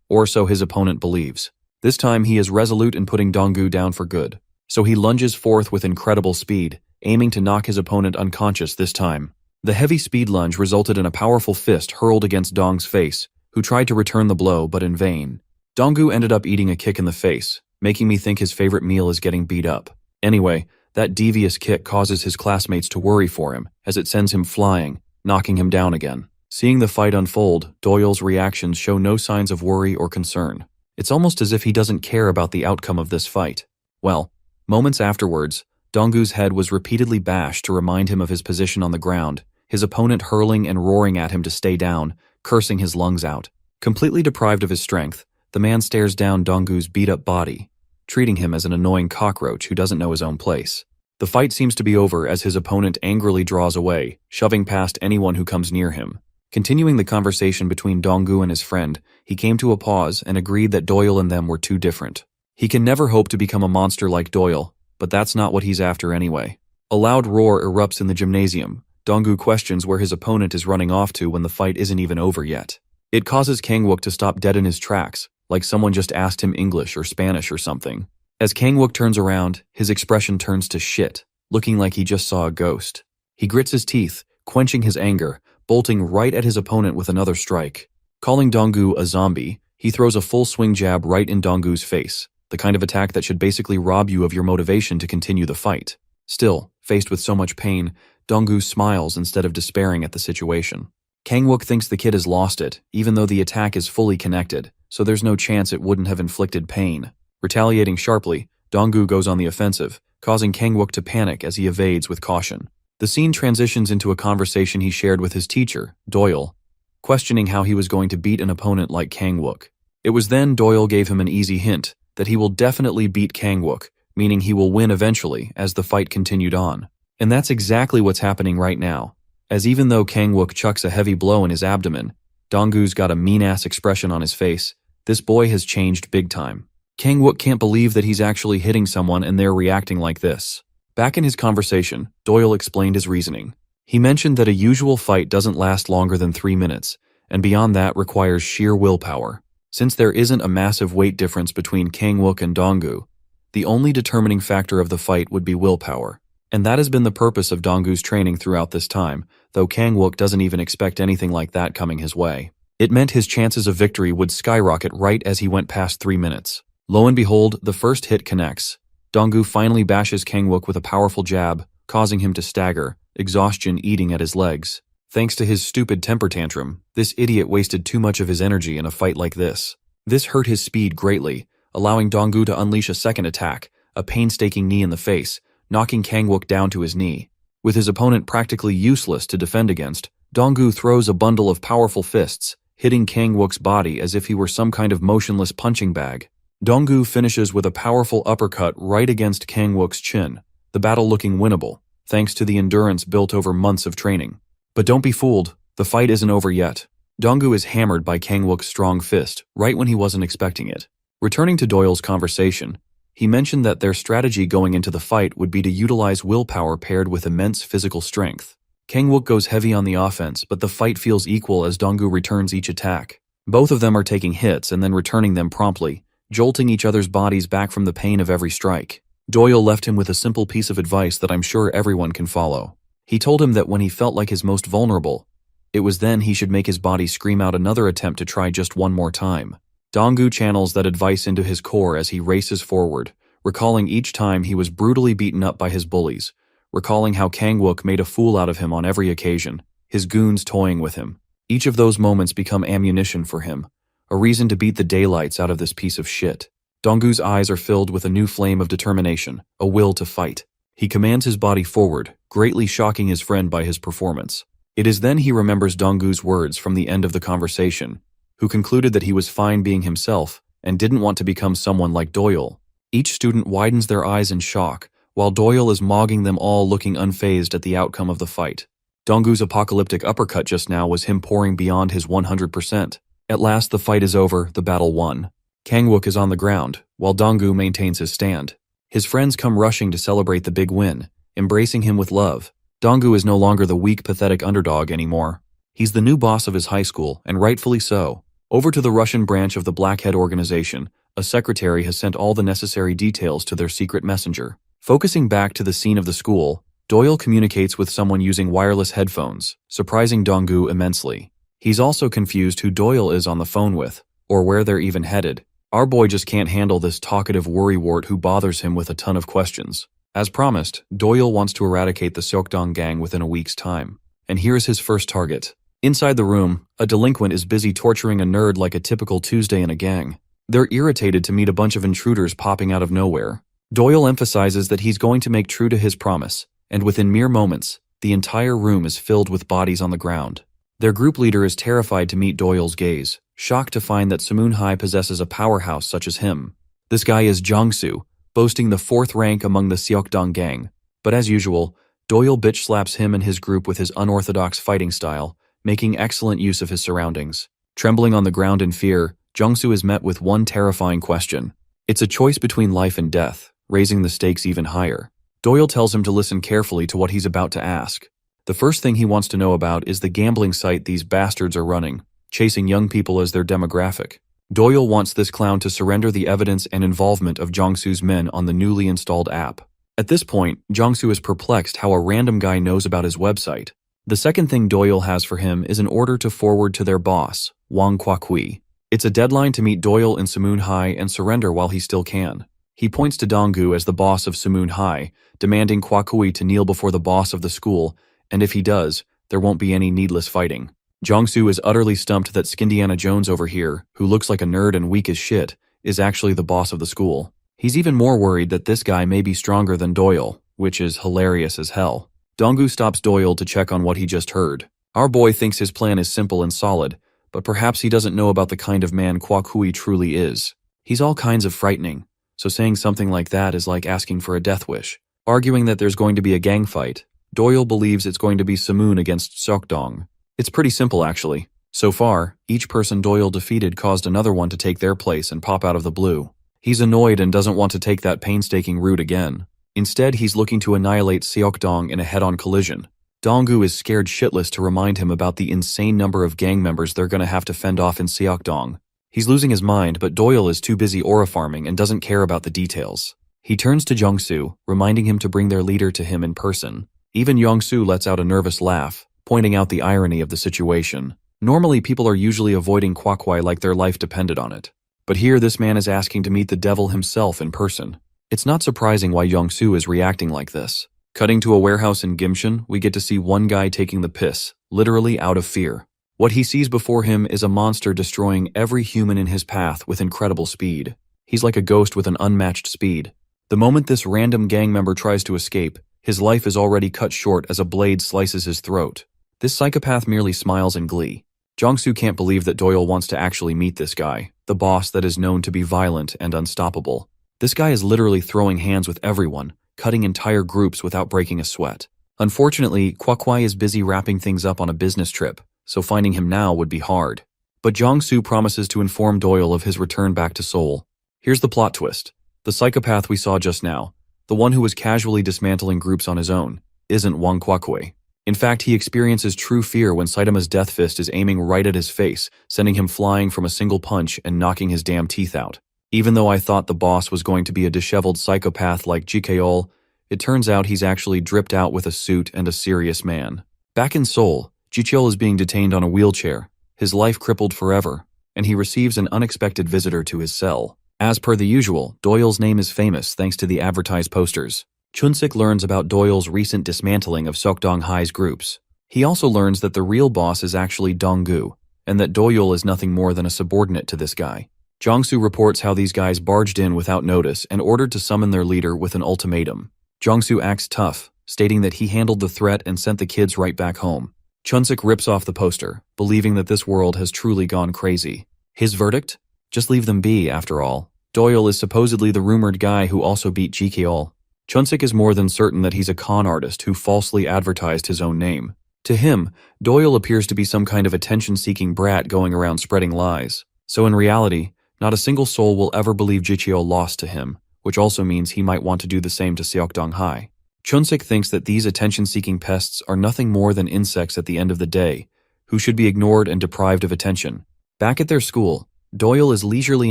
[SPEAKER 1] Or so his opponent believes. This time he is resolute in putting Donggu down for good. So he lunges forth with incredible speed, aiming to knock his opponent unconscious this time. The heavy speed lunge resulted in a powerful fist hurled against Dong's face, who tried to return the blow but in vain. Donggu ended up eating a kick in the face, making me think his favorite meal is getting beat up. Anyway, that devious kick causes his classmates to worry for him, as it sends him flying, knocking him down again. Seeing the fight unfold, Doyle's reactions show no signs of worry or concern. It's almost as if he doesn't care about the outcome of this fight. Well, moments afterwards, Donggu's head was repeatedly bashed to remind him of his position on the ground, his opponent hurling and roaring at him to stay down, cursing his lungs out. Completely deprived of his strength, the man stares down Donggu's beat-up body, treating him as an annoying cockroach who doesn't know his own place. The fight seems to be over as his opponent angrily draws away, shoving past anyone who comes near him. Continuing the conversation between Donggu and his friend, he came to a pause and agreed that Doyle and them were too different. He can never hope to become a monster like Doyle, but that's not what he's after anyway. A loud roar erupts in the gymnasium. Donggu questions where his opponent is running off to when the fight isn't even over yet. It causes Kangwook to stop dead in his tracks, like someone just asked him English or Spanish or something. As Kangwook turns around, his expression turns to shit, looking like he just saw a ghost. He grits his teeth, quenching his anger, bolting right at his opponent with another strike. Calling Donggu a zombie, he throws a full swing jab right in Donggu's face, the kind of attack that should basically rob you of your motivation to continue the fight. Still, faced with so much pain, Donggu smiles instead of despairing at the situation. Kangwook thinks the kid has lost it, even though the attack is fully connected, so there's no chance it wouldn't have inflicted pain. Retaliating sharply, Donggu goes on the offensive, causing Kangwook to panic as he evades with caution. The scene transitions into a conversation he shared with his teacher, Doyle, questioning how he was going to beat an opponent like Kangwook. It was then Doyle gave him an easy hint that he will definitely beat Kangwook, meaning he will win eventually as the fight continued on. And that's exactly what's happening right now, as even though Kangwook chucks a heavy blow in his abdomen, Donggu's got a mean-ass expression on his face. This boy has changed big time. Kangwook can't believe that he's actually hitting someone and they're reacting like this. Back in his conversation, Doyle explained his reasoning. He mentioned that a usual fight doesn't last longer than 3 minutes, and beyond that requires sheer willpower. Since there isn't a massive weight difference between Kangwook and Donggu, the only determining factor of the fight would be willpower. And that has been the purpose of Donggu's training throughout this time, though Kangwook doesn't even expect anything like that coming his way. It meant his chances of victory would skyrocket right as he went past 3 minutes. Lo and behold, the first hit connects. Donggu finally bashes Kangwook with a powerful jab, causing him to stagger, exhaustion eating at his legs. Thanks to his stupid temper tantrum, this idiot wasted too much of his energy in a fight like this. This hurt his speed greatly, allowing Donggu to unleash a second attack, a painstaking knee in the face, knocking Kangwook down to his knee. With his opponent practically useless to defend against, Donggu throws a bundle of powerful fists, hitting Kangwook's body as if he were some kind of motionless punching bag. Donggu finishes with a powerful uppercut right against Kangwook's chin, the battle looking winnable, thanks to the endurance built over months of training. But don't be fooled, the fight isn't over yet. Donggu is hammered by Kangwook's strong fist, right when he wasn't expecting it. Returning to Doyle's conversation, he mentioned that their strategy going into the fight would be to utilize willpower paired with immense physical strength. Kangwook goes heavy on the offense, but the fight feels equal as Donggu returns each attack. Both of them are taking hits and then returning them promptly, jolting each other's bodies back from the pain of every strike. Doyle left him with a simple piece of advice that I'm sure everyone can follow. He told him that when he felt like his most vulnerable, it was then he should make his body scream out another attempt to try just one more time. Donggu channels that advice into his core as he races forward, recalling each time he was brutally beaten up by his bullies, recalling how Kangwook made a fool out of him on every occasion, his goons toying with him. Each of those moments become ammunition for him, a reason to beat the daylights out of this piece of shit. Donggu's eyes are filled with a new flame of determination, a will to fight. He commands his body forward, greatly shocking his friend by his performance. It is then he remembers Donggu's words from the end of the conversation, who concluded that he was fine being himself and didn't want to become someone like Doyle. Each student widens their eyes in shock, while Doyle is mogging them all looking unfazed at the outcome of the fight. Donggu's apocalyptic uppercut just now was him pouring beyond his 100%. At last the fight is over, the battle won. Kangwook is on the ground, while Donggu maintains his stand. His friends come rushing to celebrate the big win, embracing him with love. Donggu is no longer the weak, pathetic underdog anymore. He's the new boss of his high school, and rightfully so. Over to the Russian branch of the Blackhead organization, a secretary has sent all the necessary details to their secret messenger. Focusing back to the scene of the school, Doyle communicates with someone using wireless headphones, surprising Donggu immensely. He's also confused who Doyle is on the phone with, or where they're even headed. Our boy just can't handle this talkative worrywart who bothers him with a ton of questions. As promised, Doyle wants to eradicate the Seokdong gang within a week's time. And here's his first target. Inside the room, a delinquent is busy torturing a nerd like a typical Tuesday in a gang. They're irritated to meet a bunch of intruders popping out of nowhere. Doyle emphasizes that he's going to make true to his promise, and within mere moments, the entire room is filled with bodies on the ground. Their group leader is terrified to meet Doyle's gaze, shocked to find that Sumunhai possesses a powerhouse such as him. This guy is Jongsu, boasting the 4th rank among the Seokdong gang. But as usual, Doyle bitch slaps him and his group with his unorthodox fighting style, making excellent use of his surroundings. Trembling on the ground in fear, Jongsu is met with one terrifying question. It's a choice between life and death, raising the stakes even higher. Doyle tells him to listen carefully to what he's about to ask. The first thing he wants to know about is the gambling site these bastards are running, chasing young people as their demographic. Doyle wants this clown to surrender the evidence and involvement of Jongsu's men on the newly installed app. At this point, Jongsu is perplexed how a random guy knows about his website. The second thing Doyle has for him is an order to forward to their boss, Wang Kwakui. It's a deadline to meet Doyle in Sumunhai and surrender while he still can. He points to Donggu as the boss of Sumunhai, demanding Kwakui to kneel before the boss of the school, and if he does, there won't be any needless fighting. Jongsu is utterly stumped that Skindiana Jones over here, who looks like a nerd and weak as shit, is actually the boss of the school. He's even more worried that this guy may be stronger than Doyle, which is hilarious as hell. Donggu stops Doyle to check on what he just heard. Our boy thinks his plan is simple and solid, but perhaps he doesn't know about the kind of man Kwakui truly is. He's all kinds of frightening, so saying something like that is like asking for a death wish. Arguing that there's going to be a gang fight, Doyle believes it's going to be Samoon against Seokdong. It's pretty simple actually. So far, each person Doyle defeated caused another one to take their place and pop out of the blue. He's annoyed and doesn't want to take that painstaking route again. Instead, he's looking to annihilate Seokdong in a head-on collision. Donggu is scared shitless to remind him about the insane number of gang members they're gonna have to fend off in Seokdong. He's losing his mind, but Doyle is too busy aura farming and doesn't care about the details. He turns to Jongsu, reminding him to bring their leader to him in person. Even Jongsu lets out a nervous laugh, pointing out the irony of the situation. Normally, people are usually avoiding Kwakui like their life depended on it. But here, this man is asking to meet the devil himself in person. It's not surprising why Jongsu is reacting like this. Cutting to a warehouse in Gimshin, we get to see one guy taking the piss, literally out of fear. What he sees before him is a monster destroying every human in his path with incredible speed. He's like a ghost with an unmatched speed. The moment this random gang member tries to escape, his life is already cut short as a blade slices his throat. This psychopath merely smiles in glee. Jongsu can't believe that Doyle wants to actually meet this guy, the boss that is known to be violent and unstoppable. This guy is literally throwing hands with everyone, cutting entire groups without breaking a sweat. Unfortunately, Kwakui is busy wrapping things up on a business trip, so finding him now would be hard. But Jongsu promises to inform Doyle of his return back to Seoul. Here's the plot twist. The psychopath we saw just now, the one who was casually dismantling groups on his own, isn't Wang Kwakui. In fact, he experiences true fear when Saitama's death fist is aiming right at his face, sending him flying from a single punch and knocking his damn teeth out. Even though I thought the boss was going to be a disheveled psychopath like Jikeol, it turns out he's actually dripped out with a suit and a serious man. Back in Seoul, Jikeol is being detained on a wheelchair, his life crippled forever, and he receives an unexpected visitor to his cell. As per the usual, Doyle's name is famous thanks to the advertised posters. Chunsik learns about Doyle's recent dismantling of Seokdong High's groups. He also learns that the real boss is actually Donggu, and that Doyle is nothing more than a subordinate to this guy. Jongsu reports how these guys barged in without notice and ordered to summon their leader with an ultimatum. Jongsu acts tough, stating that he handled the threat and sent the kids right back home. Chunsik rips off the poster, believing that this world has truly gone crazy. His verdict? Just leave them be, after all. Doyle is supposedly the rumored guy who also beat Jikeol. Chunsik is more than certain that he's a con artist who falsely advertised his own name. To him, Doyle appears to be some kind of attention-seeking brat going around spreading lies. So in reality, Not a single soul will ever believe Jicheo lost to him, which also means he might want to do the same to Seokdong High. Chunsik thinks that these attention-seeking pests are nothing more than insects at the end of the day, who should be ignored and deprived of attention. Back at their school, Doyle is leisurely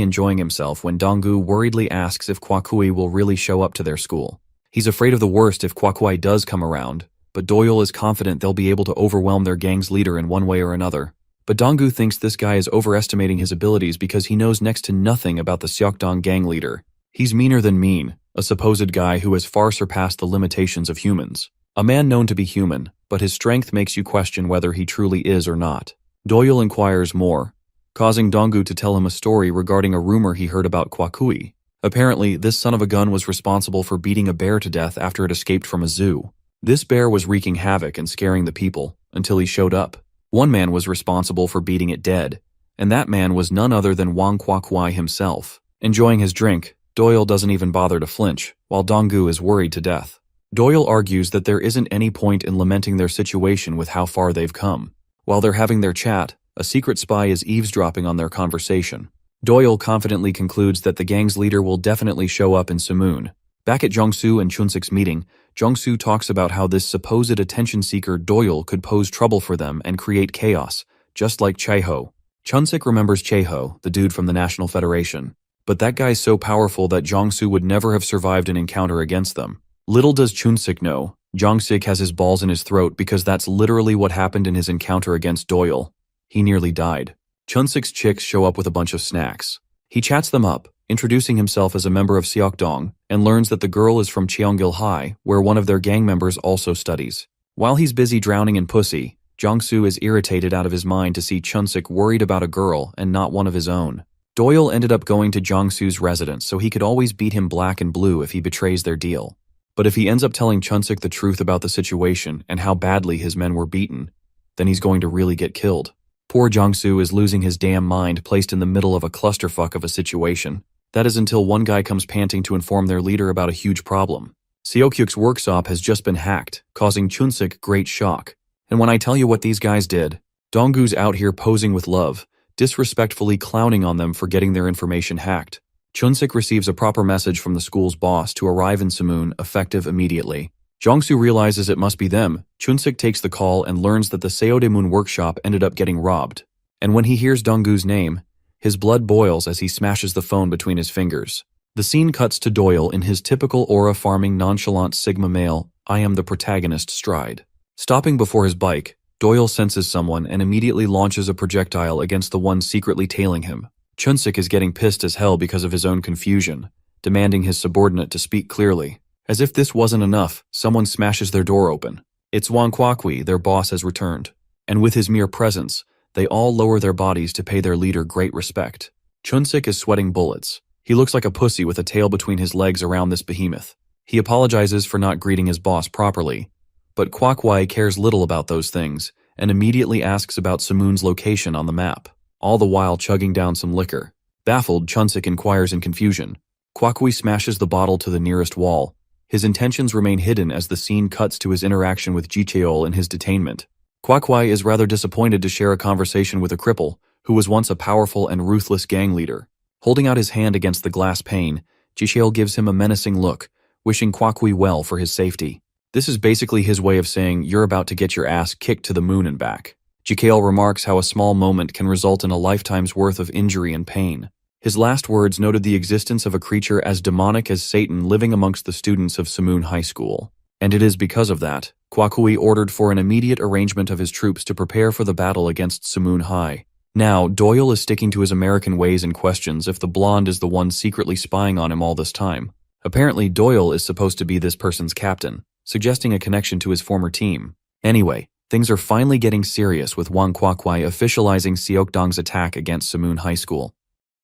[SPEAKER 1] enjoying himself when Donggu worriedly asks if Kwakui will really show up to their school. He's afraid of the worst if Kwakui does come around, but Doyle is confident they'll be able to overwhelm their gang's leader in one way or another. But Donggu thinks this guy is overestimating his abilities because he knows next to nothing about the Seokdong gang leader. He's meaner than mean, a supposed guy who has far surpassed the limitations of humans. A man known to be human, but his strength makes you question whether he truly is or not. Doyle inquires more, causing Donggu to tell him a story regarding a rumor he heard about Kwakui. Apparently, this son of a gun was responsible for beating a bear to death after it escaped from a zoo. This bear was wreaking havoc and scaring the people, until he showed up. One man was responsible for beating it dead, and that man was none other than Wang Kwakui himself. Enjoying his drink, Doyle doesn't even bother to flinch, while Donggu is worried to death. Doyle argues that there isn't any point in lamenting their situation with how far they've come. While they're having their chat, a secret spy is eavesdropping on their conversation. Doyle confidently concludes that the gang's leader will definitely show up in Simoon. Back at Jongsu and Chunsik's meeting, Jongsu talks about how this supposed attention-seeker Doyle could pose trouble for them and create chaos, just like Chaeho. Chunsik remembers Chaeho, the dude from the National Federation. But that guy's so powerful that Jongsu would never have survived an encounter against them. Little does Chunsik know, Jongsik has his balls in his throat because that's literally what happened in his encounter against Doyle. He nearly died. Chunsik's chicks show up with a bunch of snacks. He chats them up, introducing himself as a member of Seokdong, and learns that the girl is from Cheongil High, where one of their gang members also studies. While he's busy drowning in pussy, Jongsu is irritated out of his mind to see Chunsik worried about a girl and not one of his own. Doyle ended up going to Jongsu's residence so he could always beat him black and blue if he betrays their deal. But if he ends up telling Chunsik the truth about the situation and how badly his men were beaten, then he's going to really get killed. Poor Jongsu is losing his damn mind placed in the middle of a clusterfuck of a situation. That is until one guy comes panting to inform their leader about a huge problem. Seokyuk's workshop has just been hacked, causing Chunsik great shock. And when I tell you what these guys did, Donggu's out here posing with love, disrespectfully clowning on them for getting their information hacked. Chunsik receives a proper message from the school's boss to arrive in Simoon effective immediately. Jongsu realizes it must be them. Chunsik takes the call and learns that the Seodaemun workshop ended up getting robbed. And when he hears Donggu's name, his blood boils as he smashes the phone between his fingers. The scene cuts to Doyle in his typical aura-farming nonchalant Sigma male, I am the protagonist stride. Stopping before his bike, Doyle senses someone and immediately launches a projectile against the one secretly tailing him. Chunsik is getting pissed as hell because of his own confusion, demanding his subordinate to speak clearly. As if this wasn't enough, someone smashes their door open. It's Wang Kwakui, their boss, has returned. And with his mere presence, they all lower their bodies to pay their leader great respect. Chunsik is sweating bullets. He looks like a pussy with a tail between his legs around this behemoth. He apologizes for not greeting his boss properly, but Kwakui cares little about those things and immediately asks about Simoon's location on the map, all the while chugging down some liquor. Baffled, Chunsik inquires in confusion. Kwakui smashes the bottle to the nearest wall. His intentions remain hidden as the scene cuts to his interaction with Jicheol in his detainment. Kwakui is rather disappointed to share a conversation with a cripple, who was once a powerful and ruthless gang leader. Holding out his hand against the glass pane, Jicheol gives him a menacing look, wishing Kwakui well for his safety. This is basically his way of saying, you're about to get your ass kicked to the moon and back. Jicheol remarks how a small moment can result in a lifetime's worth of injury and pain. His last words noted the existence of a creature as demonic as Satan living amongst the students of Simoon High School. And it is because of that, Kwakui ordered for an immediate arrangement of his troops to prepare for the battle against Simoon High. Now, Doyle is sticking to his American ways and questions if the blonde is the one secretly spying on him all this time. Apparently, Doyle is supposed to be this person's captain, suggesting a connection to his former team. Anyway, things are finally getting serious with Wang Kwakui officializing Seokdong's attack against Simoon High School.